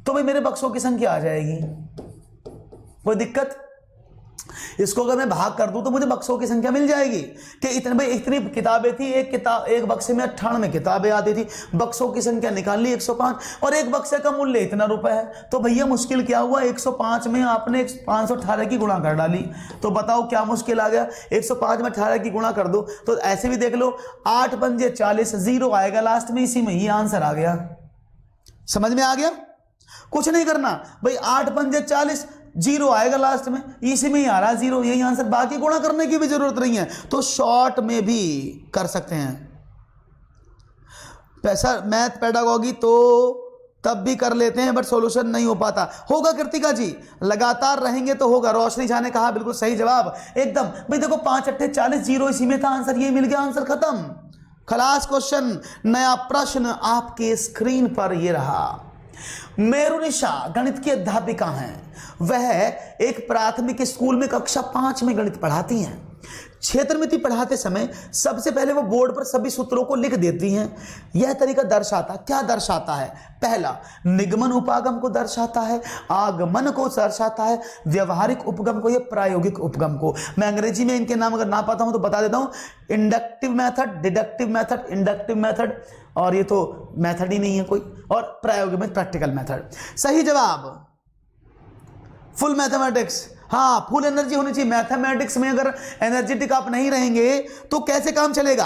तो भाई मेरे बक्सों की संख्या आ जाएगी। कोई दिक्कत? इसको अगर मैं भाग कर दूं तो मुझे बक्सों की संख्या मिल जाएगी कि इतनी किताबें थी, एक बक्से में 98 किताबें आती थी। बक्सों की संख्या निकाल ली 105 और एक बक्से का मूल्य इतना रुपए है। तो भैया मुश्किल क्या हुआ? 105 में आपने 518 की गुणा कर डाली, तो बताओ क्या मुश्किल आ गया? 105 में 18 की गुणा कर दो तो ऐसे भी देख लो, 8 पंजे 40, 0 आएगा लास्ट में, इसी में ही आंसर आ गया। समझ में आ गया? कुछ नहीं करना भाई, 8 पंजे 40, 0 आएगा लास्ट में, इसी में ही आ रहा है 0, यही आंसर। बाकी गुणा करने की भी जरूरत नहीं है, तो शॉर्ट में भी कर सकते हैं। पैसा मैथ पेडागोगी तो तब भी कर लेते हैं बट सॉल्यूशन नहीं हो पाता। होगा कृतिका जी, लगातार रहेंगे तो होगा। रोशनी झा ने कहा बिल्कुल सही जवाब एकदम। भाई देखो 5 8 40, 0 इसी में था आंसर, ये मिल गया आंसर, खत्म, खलास क्वेश्चन। नया प्रश्न आपके स्क्रीन पर ये रहा। मेरुनिशा गणित की अध्यापिका हैं। वह एक प्राथमिक स्कूल में कक्षा 5 में गणित पढ़ाती हैं। क्षेत्रमिति पढ़ाते समय सबसे पहले वो बोर्ड पर सभी सूत्रों को लिख देती हैं। यह तरीका क्या दर्शाता है? पहला, निगमन उपागम को दर्शाता है, आगमन को दर्शाता है, व्यवहारिक उपगम को या प्रायोगिक उपगम को। मैं अंग्रेजी में इनके नाम अगर ना पता हूं तो बता देता हूं। Inductive method, deductive method, inductive method, और ये तो मेथड ही नहीं है कोई, और प्रायोगिक में प्रैक्टिकल मेथड। सही जवाब फुल मैथमेटिक्स। हाँ, फुल एनर्जी होनी चाहिए मैथमेटिक्स में। अगर एनर्जेटिक आप नहीं रहेंगे तो कैसे काम चलेगा?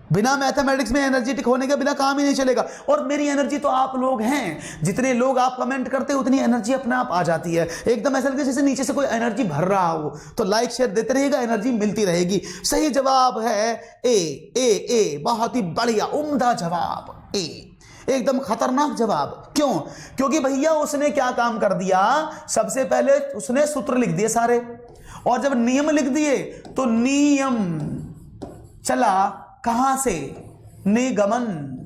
बिना मैथमेटिक्स में एनर्जेटिक होने के बिना काम ही नहीं चलेगा। और मेरी एनर्जी तो आप लोग हैं, जितने लोग आप कमेंट करते हैं उतनी एनर्जी अपने आप आ जाती है। एकदम ऐसा लगता है जैसे नीचे से कोई एनर्जी भर रहा हो। तो लाइक शेयर देते रहिएगा, एनर्जी मिलती रहेगी। सही जवाब है ए। बहुत ही बढ़िया, उम्दा जवाब ए, एकदम खतरनाक जवाब। क्यों? क्योंकि भैया उसने क्या काम कर दिया? सबसे पहले उसने सूत्र लिख दिए सारे, और जब नियम लिख दिए तो नियम चला कहां से? निगमन।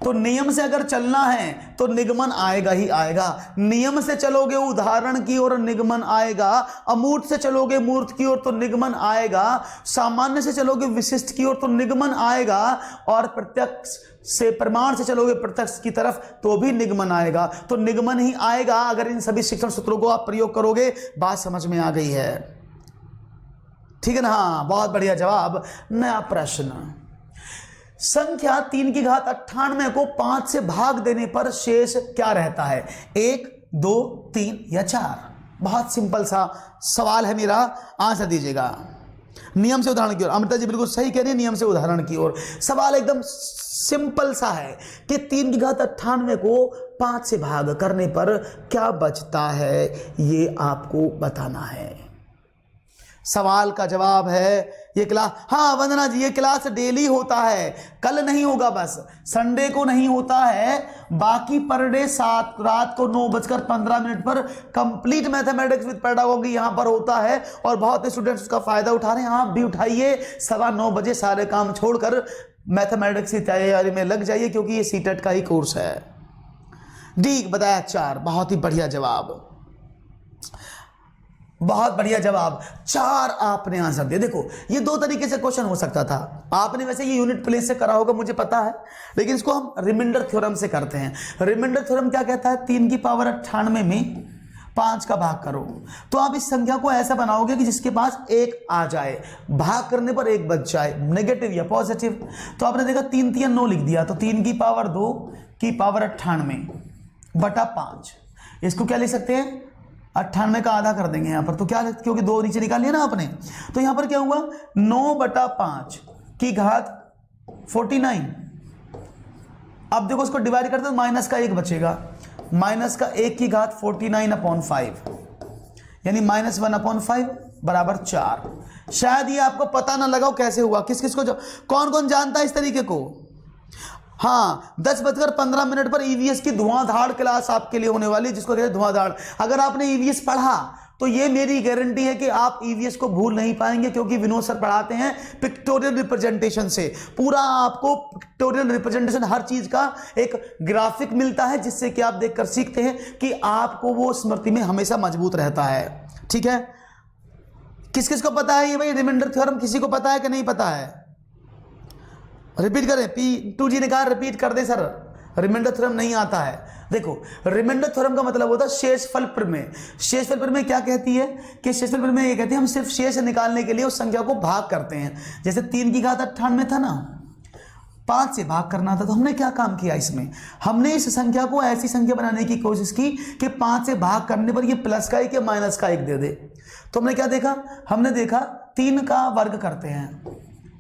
तो नियम से अगर चलना है तो निगमन आएगा ही आएगा। नियम से चलोगे उदाहरण की ओर, निगमन आएगा। अमूर्त से चलोगे मूर्त की ओर तो निगमन आएगा। सामान्य से चलोगे विशिष्ट की ओर तो निगमन आएगा। और प्रत्यक्ष से, प्रमाण से चलोगे प्रत्यक्ष की तरफ तो भी निगमन आएगा। तो निगमन ही आएगा अगर इन सभी शिक्षण सूत्रों को आप प्रयोग करोगे। बात समझ में आ गई है? ठीक है ना? हाँ, बहुत बढ़िया जवाब। नया प्रश्न, संख्या 3 की घात 98 को 5 से भाग देने पर शेष क्या रहता है? 1, 2, 3 या 4? बहुत सिंपल सा सवाल है मेरा, आंसर दीजिएगा। नियम से उदाहरण की ओर। अमृता जी बिल्कुल सही कह रही है, नियम से उदाहरण की ओर। सवाल एकदम सिंपल सा है कि 3 की घात 98 को 5 से भाग करने पर क्या बचता है, ये आपको बताना है। सवाल का जवाब है ये क्लास। हाँ वंदना जी, ये क्लास डेली होता है, कल नहीं होगा, बस संडे को नहीं होता है। बाकी पर डे रात को 9:15 पर कंप्लीट मैथमेटिक्स विद पेडागोगी यहां पर होता है। और बहुत स्टूडेंट्स उसका फायदा उठा रहे हैं, आप भी उठाइए। 9:15 बजे सारे काम छोड़कर मैथमेटिक्स की तैयारी में लग जाइए, क्योंकि ये सीटेट का ही कोर्स है। डी बताया 4, बहुत ही बढ़िया जवाब, बहुत बढ़िया जवाब। 4 आपने आंसर दिया। देखो ये 2 तरीके से क्वेश्चन हो सकता था। आपने वैसे ये यूनिट प्लेस से करा होगा मुझे पता है, लेकिन इसको हम रिमाइंडर थ्योरम से करते हैं। रिमाइंडर थ्योरम क्या कहता है? 3 की पावर 98 में 5 का भाग करो। तो आप इस संख्या को ऐसा बनाओगे कि जिसके पास 1 आ जाए, भाग करने पर 1 बच जाए, नेगेटिव या पॉजिटिव। तो आपने देखा 3 3 9 लिख दिया, तो 3 की पावर 2 की पावर 98 बटा 5। इसको क्या लिख सकते हैं? 98 का आधा कर देंगे यहाँ पर, तो क्या, क्योंकि 2 नीचे निकाल लिया ना आपने, तो यहाँ पर क्या हुआ 9/5 की घात 49। अब देखो उसको डिवाइड करते तो माइनस का 1 बचेगा, माइनस का 1 की घात 49/5 यानी -1/5 बराबर 4। शायद ये आपको पता ना लगाओ कैसे हुआ, किस किस को, जो कौन कौन जानता है इस तरीके को। हाँ, 10:15 पर ईवीएस की धुआंधार क्लास आपके लिए होने वाली है, जिसको कहते हैं धुआंधार। अगर आपने ईवीएस पढ़ा तो ये मेरी गारंटी है कि आप ईवीएस को भूल नहीं पाएंगे, क्योंकि विनोद सर पढ़ाते हैं पिक्टोरियल रिप्रेजेंटेशन से। पूरा आपको पिक्टोरियल रिप्रेजेंटेशन, हर चीज का एक ग्राफिक मिलता है, जिससे कि आप देखकर सीखते हैं कि आपको वो स्मृति में हमेशा मजबूत रहता है। ठीक है, किस किस को पता है ये भाई रिमाइंडर थ्योरम, किसी को पता है कि नहीं पता है? रिपीट करें, P2G ने कहा रिपीट कर दे सर, रिमाइंडर थ्योरम नहीं आता है। देखो, रिमाइंडर थ्योरम का मतलब होता है शेषफल प्रमेय। शेषफल प्रमेय क्या कहती है कि शेषफल प्रमेय ये कहती है हम सिर्फ शेष निकालने के लिए उस संख्या को भाग करते हैं। जैसे 3 की घात 98 था ना, 5 से भाग करना था, तो हमने क्या काम किया इसमें, हमने इस संख्या को ऐसी संख्या बनाने की कोशिश की कि 5 से भाग करने पर ये प्लस का 1 या माइनस का 1 दे दे। तो हमने क्या देखा, हमने देखा 3 का वर्ग करते हैं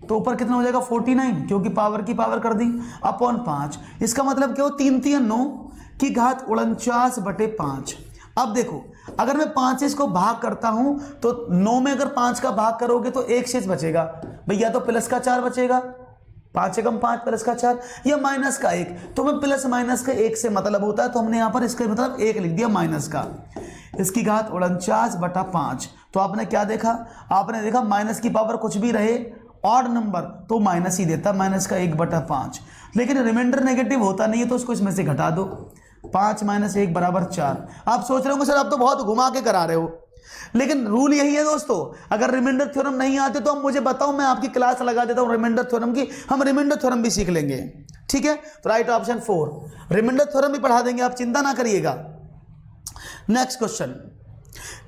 तो ऊपर कितना हो जाएगा 49, क्योंकि पावर की पावर कर दी, अपॉन 5। इसका मतलब क्या हो, 3 3 9 की घात 49/5। अब देखो, अगर मैं 5 से इसको भाग करता हूं तो 9 में अगर 5 का भाग करोगे तो 1 शेष बचेगा भैया, तो प्लस का 4 बचेगा, 5 से कम 5 प्लस का 4, या माइनस का 1। तो मैं प्लस माइनस का 1 से मतलब होता है, तो हमने यहां पर इसका मतलब 1 लिख दिया माइनस का, इसकी घात 49/5। तो आपने क्या देखा, आपने देखा माइनस की पावर कुछ भी रहे, ऑड नंबर तो माइनस ही देता, माइनस का 1/5। लेकिन रिमाइंडर नेगेटिव होता नहीं है, तो उसको इसमें से घटा दो, 5 - 1 बराबर 4। आप सोच रहे हो सर आप तो बहुत घुमा के करा रहे हो, लेकिन रूल यही है दोस्तों। अगर रिमाइंडर थ्योरम नहीं आते तो मुझे बताओ, मैं आपकी क्लास लगा देता हूं रिमाइंडर थ्योरम की, हम रिमाइंडर थ्योरम भी सीख लेंगे। ठीक है, तो राइट ऑप्शन 4, रिमाइंडर थ्योरम भी पढ़ा देंगे, आप चिंता ना करिएगा। नेक्स्ट क्वेश्चन,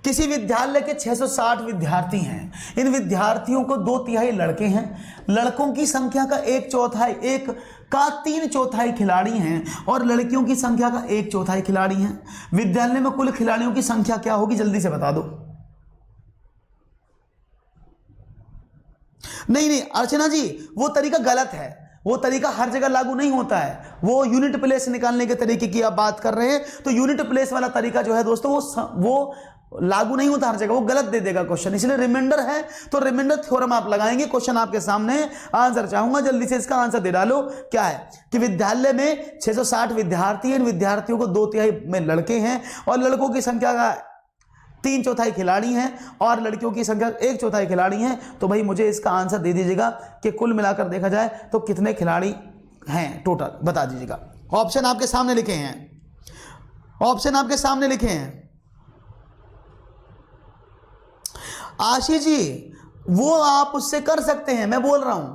किसी विद्यालय के 660 विद्यार्थी हैं, इन विद्यार्थियों को 2/3 लड़के हैं, लड़कों की संख्या का 1/4 खिलाड़ी हैं और लड़कियों की संख्या का 1/4 खिलाड़ी हैं। विद्यालय में कुल खिलाड़ियों की संख्या क्या होगी, जल्दी से बता दो। नहीं अर्चना जी, वो तरीका गलत है, वो तरीका हर जगह लागू नहीं होता है। वो यूनिट प्लेस निकालने के तरीके की आप बात कर रहे हैं, तो यूनिट प्लेस वाला तरीका जो है दोस्तों वो लागू नहीं होता हर जगह, वो गलत दे देगा क्वेश्चन। इसलिए रिमाइंडर है तो रिमाइंडर थ्योरम आप लगाएंगे। क्वेश्चन आपके सामने, आंसर चाहूंगा, जल्दी से इसका आंसर दे डालो। क्या है कि विद्यालय में 660 विद्यार्थी हैं, इन विद्यार्थियों को 2/3 में लड़के हैं और लड़कों की संख्या का 3/4 खिलाड़ी हैं और लड़कियों की संख्या 1/4 खिलाड़ी हैं। तो भाई मुझे इसका आंसर दे दीजिएगा कि कुल मिलाकर देखा जाए तो कितने खिलाड़ी हैं टोटल, बता दीजिएगा। ऑप्शन आपके सामने लिखे हैं, ऑप्शन आपके सामने लिखे हैं। आशीष जी, वो आप उससे कर सकते हैं, मैं बोल रहा हूं,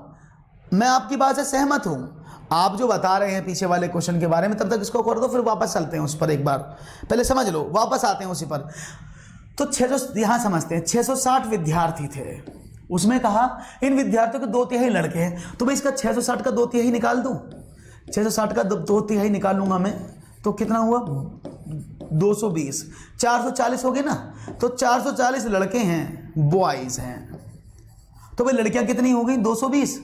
मैं आपकी बात से सहमत हूं। आप जो बता रहे हैं पीछे वाले क्वेश्चन के बारे में, तब तक इसको कर दो, फिर वापस चलते हैं उस पर, एक बार पहले समझ लो, वापस आते हैं उसी पर। तो 600, यहां समझते हैं, 660 विद्यार्थी थे, उसमें कहा इन विद्यार्थियों के 2/3 लड़के हैं, तो मैं इसका 660 का 2/3 निकाल दूं, 660 का 2/3 निकालूंगा मैं, तो कितना हुआ 220, 440 हो गए ना। तो 440 लड़के हैं, बॉयज हैं, तो भाई लड़कियां कितनी हो गई 220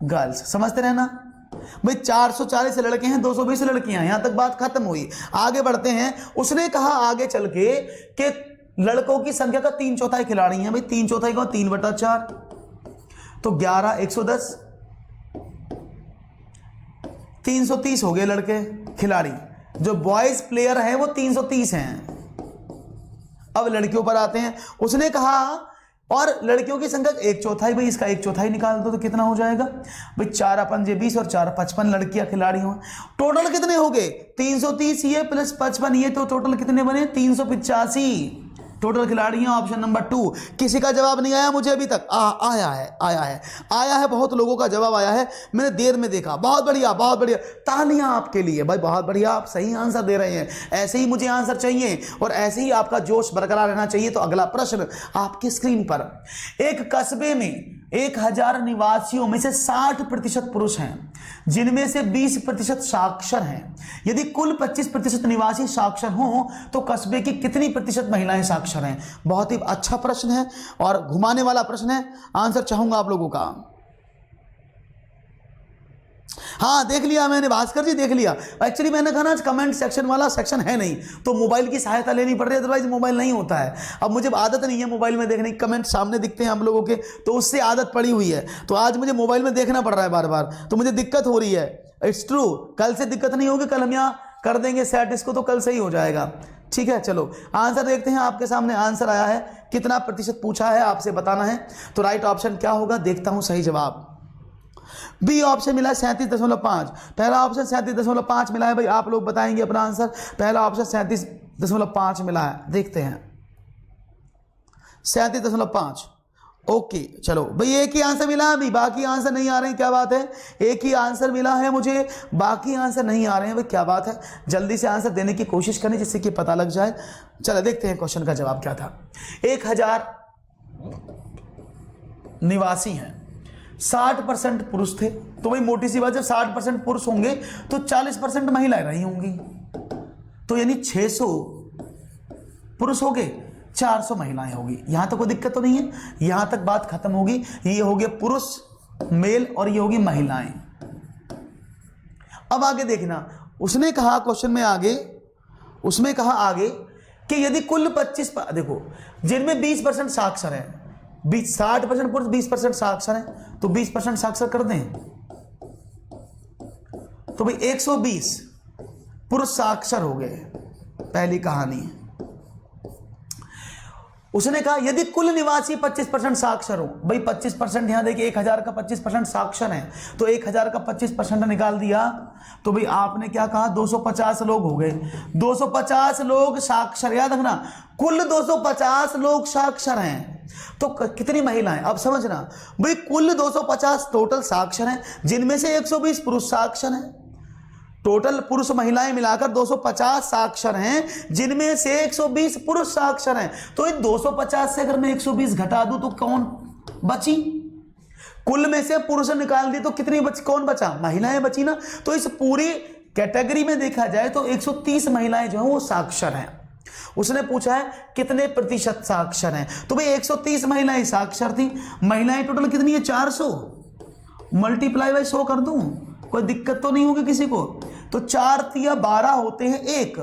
गर्ल्स। समझते रहना भाई, 440 लड़के हैं, 220 लड़कियां, यहां तक बात खत्म हुई। आगे बढ़ते हैं, उसने कहा आगे चल के कि लड़कों की संख्या का 3/4 खिलाड़ी हैं। भाई 3/4 का 3/4, तो 11 110, 330 हो गए लड़के खिलाड़ी। जो बॉयज प्लेयर हैं वो 330 हैं। अब लड़कियों पर आते हैं, उसने कहा और लड़कियों की संख्या 1/4, भाई इसका 1/4 निकाल दो तो कितना हो जाएगा भाई, 4×5 20 और 4×55 लड़कियां खिलाड़ी हो। टोटल कितने हो गए 330 ये प्लस 55 ये, तो टोटल कितने बने 385। टोटल खिलाड़ी हैं ऑप्शन नंबर 2। किसी का जवाब नहीं आया मुझे अभी तक? आया है, बहुत लोगों का जवाब आया है, मैंने देर में देखा। बहुत बढ़िया, बहुत बढ़िया, तालियां आपके लिए भाई, बहुत बढ़िया, आप सही आंसर दे रहे हैं। ऐसे ही मुझे आंसर चाहिए और ऐसे ही आपका जोश बरकरार रहना चाहिए। तो अगला प्रश्न आपकी स्क्रीन पर, एक कस्बे में 1000 निवासियों में से 60% पुरुष हैं, जिनमें से 20% साक्षर हैं। यदि कुल 25% निवासी साक्षर हों तो कस्बे की कितनी प्रतिशत महिलाएं साक्षर हैं? बहुत ही अच्छा प्रश्न है और घुमाने वाला प्रश्न है। आंसर चाहूंगा आप लोगों का। हाँ, देख लिया मैंने, भास्कर जी देख लिया। एक्चुअली मैंने कहा ना आज कमेंट सेक्शन वाला सेक्शन है नहीं, तो मोबाइल की सहायता लेनी पड़ रही है, अदरवाइज मोबाइल नहीं होता है। अब मुझे आदत नहीं है मोबाइल में देखने की, कमेंट सामने दिखते हैं हम लोगों के, तो उससे आदत पड़ी हुई है। तो आज मुझे मोबाइल में देखना पड़ रहा है बार बार, तो मुझे दिक्कत हो रही है। इट्स ट्रू, कल से दिक्कत नहीं होगी, कल हम यहाँ कर देंगे सेट इसको, तो कल सही हो जाएगा। ठीक है, चलो आंसर देखते हैं। आपके सामने आंसर आया है, कितना प्रतिशत पूछा है आपसे बताना है। तो राइट ऑप्शन क्या होगा, देखता हूं सही जवाब। बी ऑप्शन मिला है 37.5। पहला ऑप्शन 37.5 मिला है भाई, आप लोग बताएंगे अपना आंसर। पहला ऑप्शन 37.5 मिला है, देखते हैं 37.5। ओके, चलो भाई एक ही आंसर मिला है अभी, बाकी आंसर नहीं आ रहे हैं, क्या बात है? एक ही आंसर मिला है मुझे, बाकी आंसर नहीं आ रहे हैं भाई, क्या बात है? जल्दी से आंसर देने की कोशिश करें जिससे कि पता लग जाए। चलो देखते हैं क्वेश्चन का जवाब क्या था। 1000 निवासी हैं, 60% पुरुष थे, तो भाई मोटी सी बात, जब 60% पुरुष होंगे तो 40% महिलाएं रही होंगी, तो यानी 600 पुरुष हो गए, 400 महिलाएं होगी। यहां तक कोई दिक्कत तो नहीं है, यहां तक बात खत्म होगी। ये हो गए पुरुष मेल और ये होगी महिलाएं। अब आगे देखना, उसने कहा क्वेश्चन में आगे, उसमें कहा आगे कि यदि कुल 25, देखो जिनमें 20% साक्षर है, 60% पुरुष 20% साक्षर है, तो 20% साक्षर कर दें तो भाई 120 पुरुष साक्षर हो गए। पहली कहानी। उसने कहा यदि कुल निवासी 25% साक्षर हो, भाई 25% यहां देखिए 1000 का 25% साक्षर है, तो 1000 का 25% निकाल दिया, तो भाई आपने क्या कहा 250 लोग हो गए। 250 लोग साक्षर, याद रखना कुल 250 लोग साक्षर हैं, तो कितनी महिलाएं? अब समझना भाई, कुल 250 टोटल साक्षर हैं, जिनमें से 120 पुरुष साक्षर हैं। टोटल पुरुष महिलाएं मिलाकर 250 साक्षर हैं, जिनमें से 120 पुरुष साक्षर हैं। तो इन 250 से अगर मैं 120 घटा दूं तो कौन बची? कुल में से पुरुष निकाल दिए तो कितनी कौन बचा? महिलाएं बची ना। तो इस पूरी कैटेगरी में देखा जाए तो 130 महिलाएं जो है वो साक्षर हैं। उसने पूछा है कितने प्रतिशत साक्षर हैं, तो भाई 130 महिलाएं साक्षर थी। महिलाएं टोटल कितनी है? 400 मल्टीप्लाई बाय 100 कर दूं, कोई दिक्कत तो नहीं होगी किसी को? तो 4 तिया 12 होते हैं, 1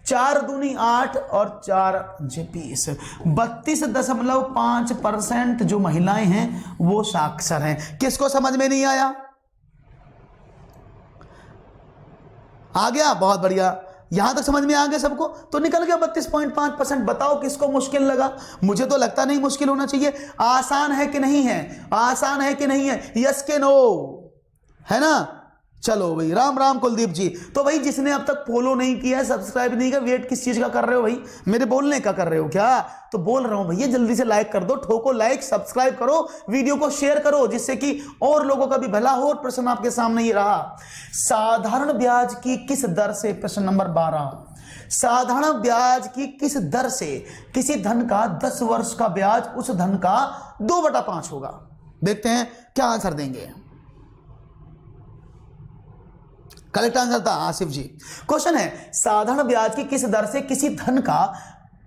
4 दूनी 8 और 4 20, 32.5% जो महिलाएं हैं वो साक्षर हैं। किसको समझ में नहीं आया? आ गया? बहुत बढ़िया, यहां तक समझ में आ गया सबको, तो निकल गया 32.5%। बताओ किसको मुश्किल लगा? मुझे तो लगता नहीं मुश्किल होना चाहिए। आसान है कि नहीं है? आसान है कि नहीं है? यस के नो, है ना? चलो भाई, राम राम कुलदीप जी। तो भाई जिसने अब तक फॉलो नहीं किया, सब्सक्राइब नहीं किया, वेट किस चीज का कर रहे हो भाई? मेरे बोलने का कर रहे हो क्या? तो बोल रहा हूं भैया, जल्दी से लाइक कर दो, ठोको लाइक, सब्सक्राइब करो, वीडियो को शेयर करो, जिससे कि और लोगों का भी भला हो। और प्रश्न आपके सामने ये रहा, साधारण ब्याज की किस दर से, प्रश्न नंबर 12, साधारण ब्याज की किस दर से किसी धन का 10 वर्ष का ब्याज उस धन का 2/5 होगा? देखते हैं क्या आंसर देंगे। करेक्ट आंसर था आसिफ जी। क्वेश्चन है, साधारण ब्याज की किस दर से किसी धन का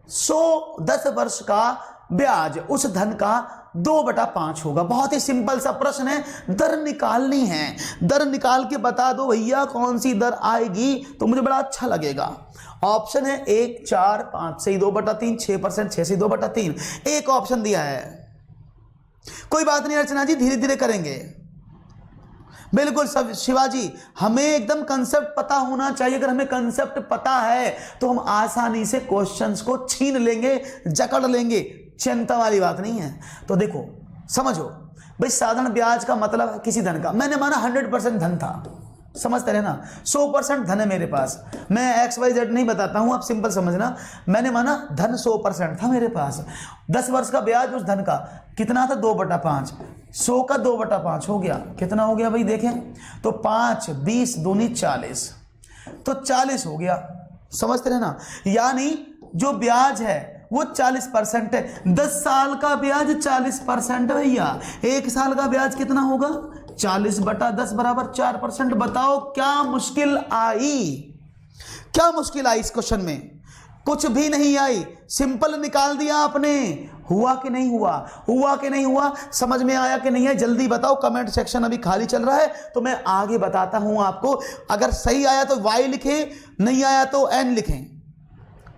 10 वर्ष का ब्याज उस धन का 2/5 होगा? बहुत ही सिंपल सा प्रश्न है, दर निकालनी है। दर निकाल के बता दो भैया कौन सी दर आएगी, तो मुझे बड़ा अच्छा लगेगा। ऑप्शन है 1, 4, 5 से 2/3, 6%, 6 से 2/3, एक ऑप्शन दिया है। कोई बात नहीं अर्चना जी, धीरे धीरे करेंगे। बिल्कुल सब शिवाजी, हमें एकदम कंसेप्ट पता होना चाहिए। अगर हमें कंसेप्ट पता है तो हम आसानी से क्वेश्चंस को छीन लेंगे, जकड़ लेंगे, चिंता वाली बात नहीं है। तो देखो समझो भाई, साधारण ब्याज का मतलब है किसी धन का, मैंने माना 100% धन था, समझते रहे ना, 100% धन है मेरे पास, मैं XYZ नहीं बताता हूं, आप सिंपल समझना। मैंने माना धन 100% था मेरे पास, 10 वर्ष का ब्याज उस धन का कितना था, 2/5, 100 का 2/5 हो गया, कितना हो गया भाई देखें तो 5, 20 दूनी 40, तो 40 हो गया, समझते रहे ना। यानी जो ब्याज है वो 40% है, 10 साल का ब्याज 40% भैया, 1 साल का ब्याज कितना होगा, 40/10 बराबर 4%। बताओ क्या मुश्किल आई, क्या मुश्किल आई इस क्वेश्चन में, कुछ भी नहीं आई, सिंपल निकाल दिया आपने। हुआ कि नहीं हुआ, हुआ कि नहीं हुआ, समझ में आया कि नहीं है, जल्दी बताओ, कमेंट सेक्शन अभी खाली चल रहा है तो मैं आगे बताता हूं आपको। अगर सही आया तो Y लिखें, नहीं आया तो N लिखें,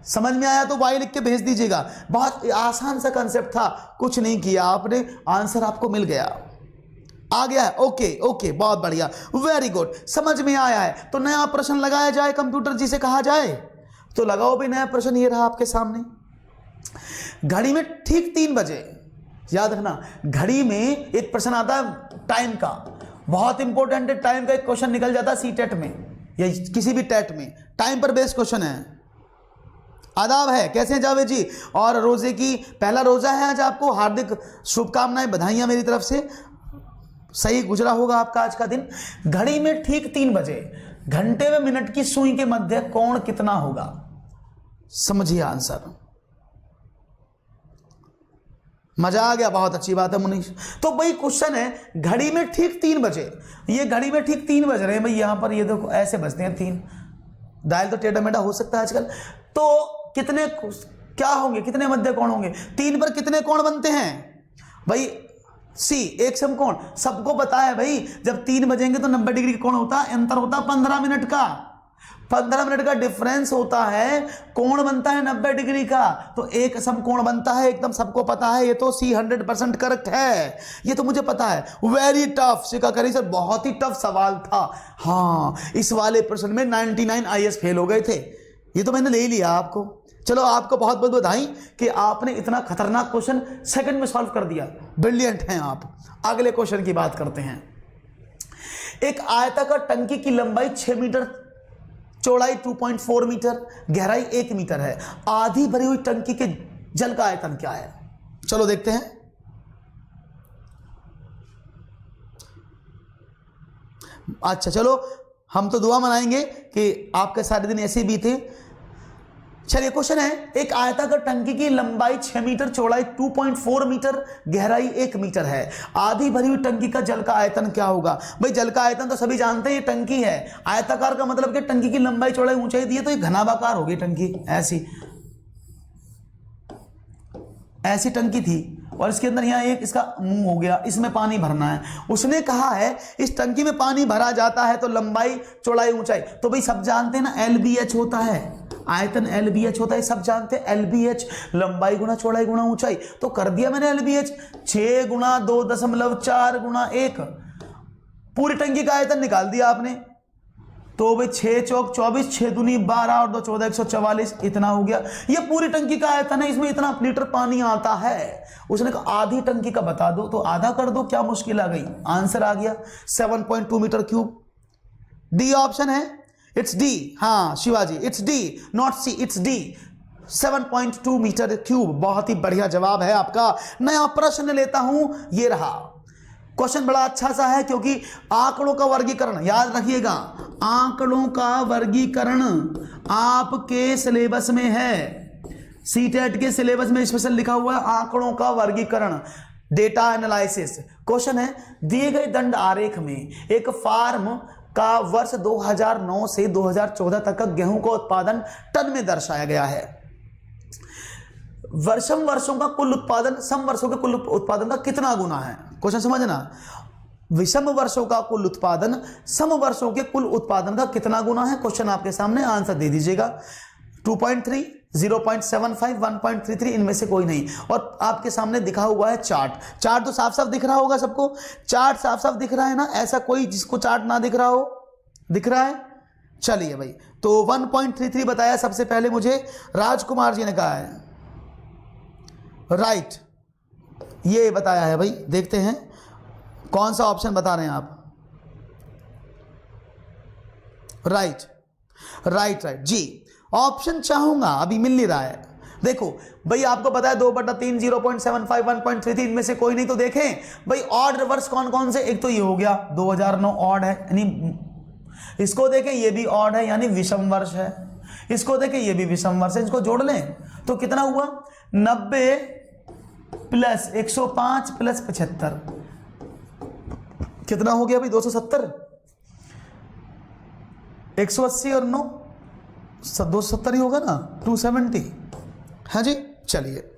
समझ में आया तो Y लिख के भेज दीजिएगा। बहुत आसान सा कंसेप्ट था, कुछ नहीं किया आपने, आंसर आपको मिल गया, आ गया है। ओके ओके, बहुत बढ़िया, वेरी गुड, समझ में आया है। तो नया प्रश्न लगाया जाए, कंप्यूटर जी से कहा जाए तो लगाओ भी नया प्रश्न, ये रहा आपके सामने। घड़ी में ठीक 3 बजे, याद रखना, घड़ी में एक प्रश्न आता है टाइम का, बहुत इंपॉर्टेंट है, टाइम का एक क्वेश्चन निकल जाता है CTET में या किसी भी टेट में, टाइम पर बेस्ड क्वेश्चन है। आदाब है, कैसे हैं जावेद जी, और रोजे की पहला रोजा है आज, आपको हार्दिक शुभकामनाएं, बधाइयां मेरी तरफ से, सही गुजरा होगा आपका आज का दिन। घड़ी में ठीक 3 बजे, घंटे में मिनट की सुई के मध्य कोण कितना होगा, समझिए आंसर। मजा आ गया, बहुत अच्छी बात है मुनीश। तो भाई क्वेश्चन है घड़ी में ठीक 3 बजे, ये घड़ी में ठीक 3 बज रहे हैं भाई, यहां पर ये देखो ऐसे बजते हैं 3, डायल तो टेढ़ा मेढ़ा हो सकता है आजकल, तो कितने क्या होंगे, कितने मध्य कोण होंगे, 3 पर कितने कोण बनते हैं भाई, सी एक समकोण, सबको पता है भाई, जब 3 बजेंगे तो 90 डिग्री का कोण होता है, अंतर होता है 15 मिनट का, 15 मिनट का डिफरेंस होता है, कोण बनता है 90 डिग्री का, तो एक समकोण बनता है, एकदम सबको पता है, ये तो सी 100% करेक्ट है, ये तो मुझे पता है। वेरी टफ, शिका करी सर, बहुत ही टफ सवाल था। हाँ, इस वाले प्रश्न में 99 IAS फेल हो गए थे, ये तो मैंने ले लिया आपको। चलो आपको बहुत बहुत बधाई कि आपने इतना खतरनाक क्वेश्चन सेकंड में सॉल्व कर दिया, ब्रिलियंट हैं आप। अगले क्वेश्चन की बात करते हैं। एक आयताकार टंकी की लंबाई 6 मीटर, चौड़ाई 2.4 मीटर, गहराई 1 मीटर है, आधी भरी हुई टंकी के जल का आयतन क्या है, चलो देखते हैं। अच्छा चलो, हम तो दुआ मनाएंगे कि आपके सारे दिन ऐसे ही बीते। चलिए क्वेश्चन है, एक आयताकार टंकी की लंबाई 6 मीटर, चौड़ाई 2.4 मीटर, गहराई 1 मीटर है, आधी भरी हुई टंकी का जल का आयतन क्या होगा। भाई जल का आयतन तो सभी जानते हैं, ये टंकी है, आयताकार का मतलब कि टंकी की लंबाई चौड़ाई ऊंचाई दी है, तो ये घनाभाकार होगी टंकी, ऐसी टंकी थी, और इसके अंदर यहाँ एक इसका मुंह हो गया, इसमें पानी भरना है। उसने कहा है इस टंकी में पानी भरा जाता है तो लंबाई चौड़ाई ऊंचाई, तो भाई सब जानते हैं ना LBH होता है, आयतन LBH होता है, सब जानते हैं LBH, लंबाई गुना चौड़ाई गुना ऊंचाई, तो कर दिया मैंने LBH, 6 गुना 2.4 गुना 1, पूरी टंकी का आयतन निकाल दिया आपने। तो भाई 6 चौक 24, 6 दूनी 12 और 2 14, 144, इतना हो गया, ये पूरी टंकी का आयतन है, इसमें इतना लीटर पानी आता है। उसने कहा आधी टंकी का बता दो, तो आधा कर दो, क्या मुश्किल आ गई, आंसर आ गया 7.2 मीटर क्यूब। डी ऑप्शन है, इट्स डी, हाँ Shivaji, it's D not C, it's D, 7.2 metre cube. बहुत ही बढ़िया जवाब है आपका। नया प्रश्न लेता हूं, ये रहा क्वेश्चन, बड़ा अच्छा सा है क्योंकि आंकड़ों का वर्गीकरण, याद रखिएगा, आंकड़ों का वर्गीकरण आपके सिलेबस में है, CTET के सिलेबस में स्पेशल लिखा हुआ है आंकड़ों का वर्गीकरण, डेटा एनालिसिस। क्वेश्चन है, दिए गए दंड आरेख में एक फार्म का वर्ष 2009 से 2014 तक का गेहूं का उत्पादन टन में दर्शाया गया है। वर्षम वर्षों का कुल उत्पादन सम वर्षों के कुल उत्पादन का कितना गुना है, क्वेश्चन समझना। विषम वर्षों का कुल उत्पादन सम वर्षों के कुल उत्पादन का कितना गुना है, क्वेश्चन आपके सामने, आंसर दे दीजिएगा। 2.3, 0.75, 1.33, इनमें से कोई नहीं। और आपके सामने दिखा हुआ है चार्ट तो साफ साफ दिख रहा होगा सबको, चार्ट साफ साफ दिख रहा है ना, ऐसा कोई जिसको चार्ट ना दिख रहा हो, दिख रहा है। चलिए भाई, तो 1.33 बताया सबसे पहले मुझे राजकुमार जी ने कहा है, राइट, ये बताया है भाई। देखते हैं कौन सा ऑप्शन बता रहे हैं आप। राइट राइट राइट जी। ऑप्शन चाहूंगा, अभी मिल नहीं रहा है। देखो भाई आपको पता है 2/3, 0.75, 1.33, इनमें से कोई नहीं। तो देखें भाई ऑड रिवर्स कौन कौन से, एक तो ये हो गया 2009 ऑड है, यानी इसको देखें ये भी ऑड है यानी विषम वर्ष है, इसको देखें ये भी विषम वर्ष है, इसको जोड़ लें तो कितना हुआ 90 प्लस 105 प्लस 75 कितना हो गया भाई 270, 180 और 9 270 ही होगा ना, 270। हाँ जी चलिए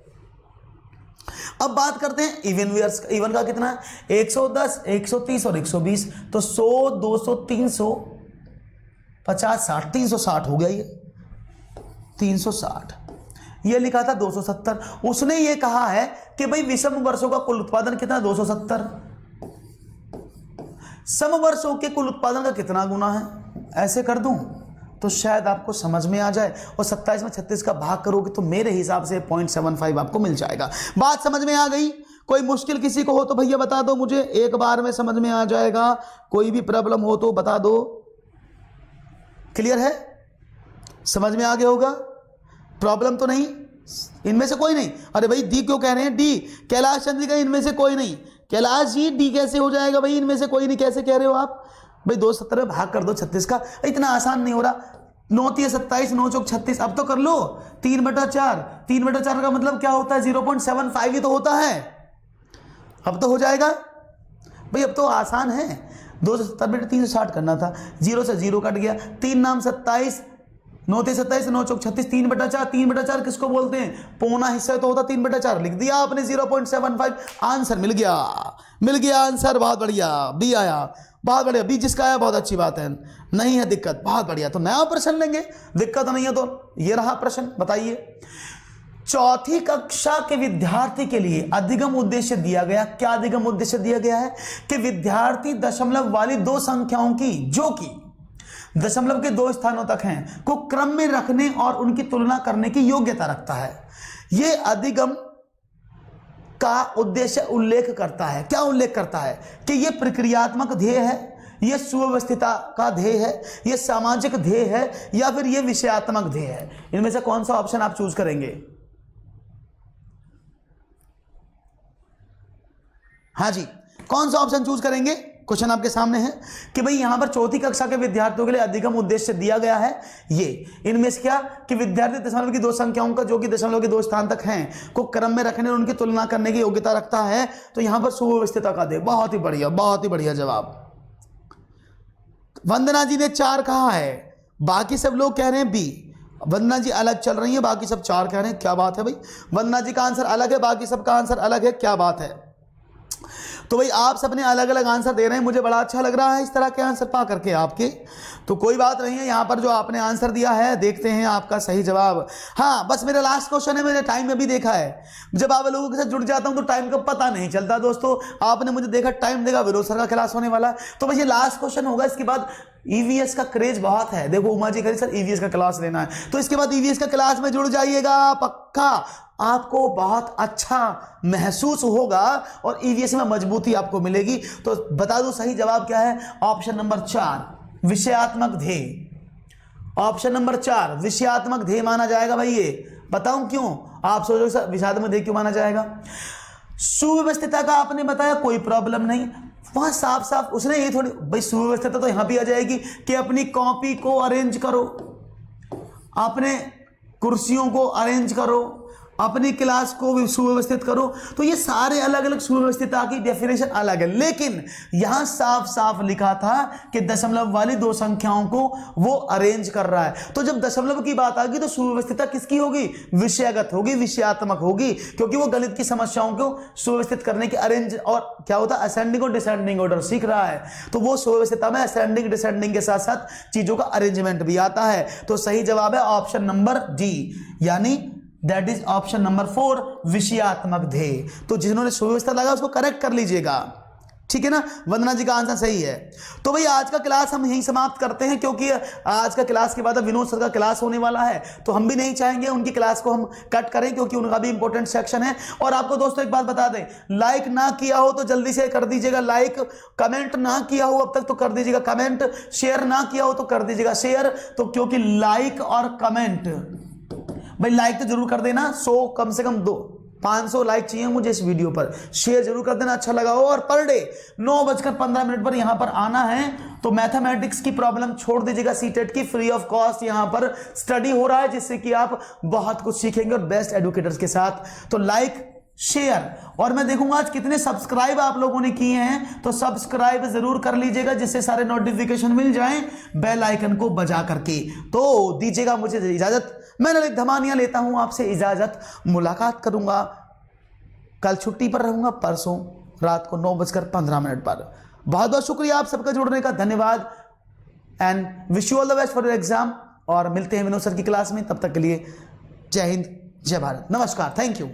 अब बात करते हैं इवन ईयर्स। इवन का कितना है 110, 130 और 120, तो 100, 200, 300, 50, 60, 360 हो गया ये 360। ये लिखा था 270। उसने ये कहा है कि भाई विषम वर्षों का कुल उत्पादन कितना 270, सम वर्षों के कुल उत्पादन का कितना गुना है, ऐसे कर दूं तो शायद आपको समझ में आ जाए। और 27 में 36 का भाग करोगे तो मेरे हिसाब से 0.75 आपको मिल जाएगा। बात समझ में आ गई? कोई मुश्किल किसी को हो तो भैया बता दो मुझे, एक बार में समझ में आ जाएगा। कोई भी प्रॉब्लम हो तो बता दो। क्लियर है? समझ में आ गया होगा? प्रॉब्लम तो नहीं इनमें से कोई नहीं? अरे भाई डी क्यों कह रहे हैं? डी कैलाश चंद्रिका इनमें से कोई नहीं। कैलाश जी डी कैसे हो जाएगा भाई? इनमें से कोई नहीं कैसे कह रहे हो आप भाई? 270 में भाग कर दो 36 का, इतना आसान नहीं हो रहा। 9 3 27, 9 चौक 36, अब तो कर लो 3/4। 3/4 का मतलब क्या होता है 0.75 ही तो होता है। अब तो हो जाएगा भाई, अब तो आसान है। 270 में 360 करना था, 0 से 0 कट गया, 3 नाम 27, 9 3 27, 9 चौक 36, 3/4। 3/4 किसको बोलते हैं? पौना हिस्सा तो होता 3/4। लिख दिया आपने 0.75, आंसर मिल गया। मिल गया आंसर, बहुत बढ़िया। बी आया, बहुत बढ़िया। बी जिसका आया बहुत अच्छी बात है, नहीं है दिक्कत, बहुत बढ़िया। तो नया प्रश्न लेंगे, दिक्कत नहीं है तो ये रहा प्रश्न। बताइए, चौथी कक्षा के विद्यार्थी के लिए अधिगम उद्देश्य दिया गया। क्या अधिगम उद्देश्य दिया गया है? कि विद्यार्थी दशमलव वाली दो संख्याओं की, जो कि दशमलव के 2 स्थानों तक हैं, को क्रम में रखने और उनकी तुलना करने की योग्यता रखता है। यह अधिगम का उद्देश्य उल्लेख करता है। क्या उल्लेख करता है? कि यह प्रक्रियात्मक ध्येय है, यह सुव्यवस्थिता का ध्येय है, यह सामाजिक ध्येय है, या फिर यह विषयात्मक ध्येय है। इनमें से कौन सा ऑप्शन आप चूज करेंगे? हाँ जी, कौन सा ऑप्शन चूज करेंगे? क्वेश्चन आपके सामने है कि भाई यहां पर चौथी कक्षा के विद्यार्थियों के लिए अधिगम उद्देश्य दिया गया है। ये इनमें से क्या कि विद्यार्थी दशमलव की 2 संख्याओं का, जो कि दशमलव के 2 स्थान तक हैं, को क्रम में रखने और उनकी तुलना करने की योग्यता रखता है। तो यहां पर सुव्यवस्थिता का दे। बहुत ही बढ़िया, बहुत ही बढ़िया जवाब। वंदना जी ने 4 कहा है, बाकी सब लोग कह रहे हैं बी। वंदना जी अलग चल रही है, बाकी सब 4 कह रहे हैं। क्या बात है भाई? वंदना जी का आंसर अलग है, बाकी सबका आंसर अलग है। क्या बात है? तो भाई आप सबने अलग अलग आंसर दे रहे हैं, मुझे बड़ा अच्छा लग रहा है इस तरह के आंसर पा करके आपके। तो कोई बात नहीं है, यहाँ पर जो आपने आंसर दिया है देखते हैं आपका सही जवाब। हाँ बस मेरा लास्ट क्वेश्चन है, मैंने टाइम में भी देखा है, जब आप लोगों के साथ जुड़ जाता हूँ तो टाइम का पता नहीं चलता। दोस्तों आपने मुझे देखा टाइम देखा, विरोध सर का क्लास होने वाला है, तो बस ये लास्ट क्वेश्चन होगा। इसके बाद ईवीएस का क्रेज बहुत है। देखो उमा जी कह रही सर ईवीएस का क्लास लेना है, तो इसके बाद ईवीएस का क्लास में जुड़ जाइएगा पक्का। आपको बहुत अच्छा महसूस होगा और ईवीएस में मजबूती आपको मिलेगी। तो बता दूं सही जवाब क्या है? ऑप्शन नंबर 4 विषयात्मक ध्येय। ऑप्शन नंबर 4 विषयात्मक ध्येय माना जाएगा भाई। ये बताऊं क्यों? आप सोचोगे सर विषयात्मक ध्येय क्यों माना जाएगा? सुव्यवस्थिता का आपने बताया, कोई प्रॉब्लम नहीं, वहां साफ साफ उसने ये थोड़ी भाई सुव्यवस्थिता तो यहां भी आ जाएगी कि अपनी कॉपी को अरेंज करो, अपने कुर्सियों को अरेंज करो, अपनी क्लास को भी सुव्यवस्थित करो। तो ये सारे अलग अलग सुव्यवस्थिता की डेफिनेशन अलग है, लेकिन यहां साफ साफ लिखा था कि दशमलव वाली 2 संख्याओं को वो अरेंज कर रहा है। तो जब दशमलव की बात आ गई तो सुव्यवस्थिता किसकी होगी? विषयगत होगी, विषयात्मक होगी, क्योंकि वो गणित की समस्याओं को सुव्यवस्थित करने की अरेंज और क्या होता है असेंडिंग और डिसेंडिंग ऑर्डर सीख रहा है। तो वो सुव्यवस्थिता में असेंडिंग डिसेंडिंग के साथ साथ चीजों का अरेंजमेंट भी आता है। तो सही जवाब है ऑप्शन नंबर डी, यानी दैट इज ऑप्शन नंबर 4 विषयात्मक ध्येय। तो जिन्होंने सुव्यवस्था लगा उसको करेक्ट कर लीजिएगा। ठीक है ना, वंदना जी का आंसर सही है। तो भाई आज का क्लास हम यहीं समाप्त करते हैं, क्योंकि आज का क्लास के बाद विनोद सर का क्लास होने वाला है, तो हम भी नहीं चाहेंगे उनकी क्लास को हम कट करें, क्योंकि उनका भी इंपॉर्टेंट सेक्शन है। और आपको दोस्तों एक बात बता दें, लाइक ना किया हो तो जल्दी से कर दीजिएगा लाइक, कमेंट ना किया हो अब तक तो कर दीजिएगा कमेंट, शेयर ना किया हो तो कर दीजिएगा शेयर। तो क्योंकि लाइक और कमेंट, भाई लाइक तो जरूर कर देना, 100 कम से कम 500 लाइक चाहिए मुझे इस वीडियो पर, शेयर जरूर कर देना अच्छा लगा हो। और पर डे 9:15 पर यहां पर आना है, तो मैथमेटिक्स की प्रॉब्लम छोड़ दीजिएगा, सीटेट की फ्री ऑफ कॉस्ट यहां पर स्टडी हो रहा है, जिससे कि आप बहुत कुछ सीखेंगे और बेस्ट एडुकेटर्स के साथ। तो लाइक शेयर, और मैं देखूंगा आज कितने सब्सक्राइब आप लोगों ने किए हैं, तो सब्सक्राइब जरूर कर लीजिएगा, जिससे सारे नोटिफिकेशन मिल जाएं बेल आइकन को बजा करके। तो दीजिएगा मुझे इजाजत, मैं ललित धमानिया लेता हूं आपसे इजाजत, मुलाकात करूंगा, कल छुट्टी पर रहूंगा, परसों रात को 9:15 पर। बहुत बहुत शुक्रिया आप सबका जुड़ने का, धन्यवाद, and wish you all the best for your exam. और मिलते हैं विनोद सर की क्लास में, तब तक के लिए जय हिंद जय भारत, नमस्कार, थैंक यू।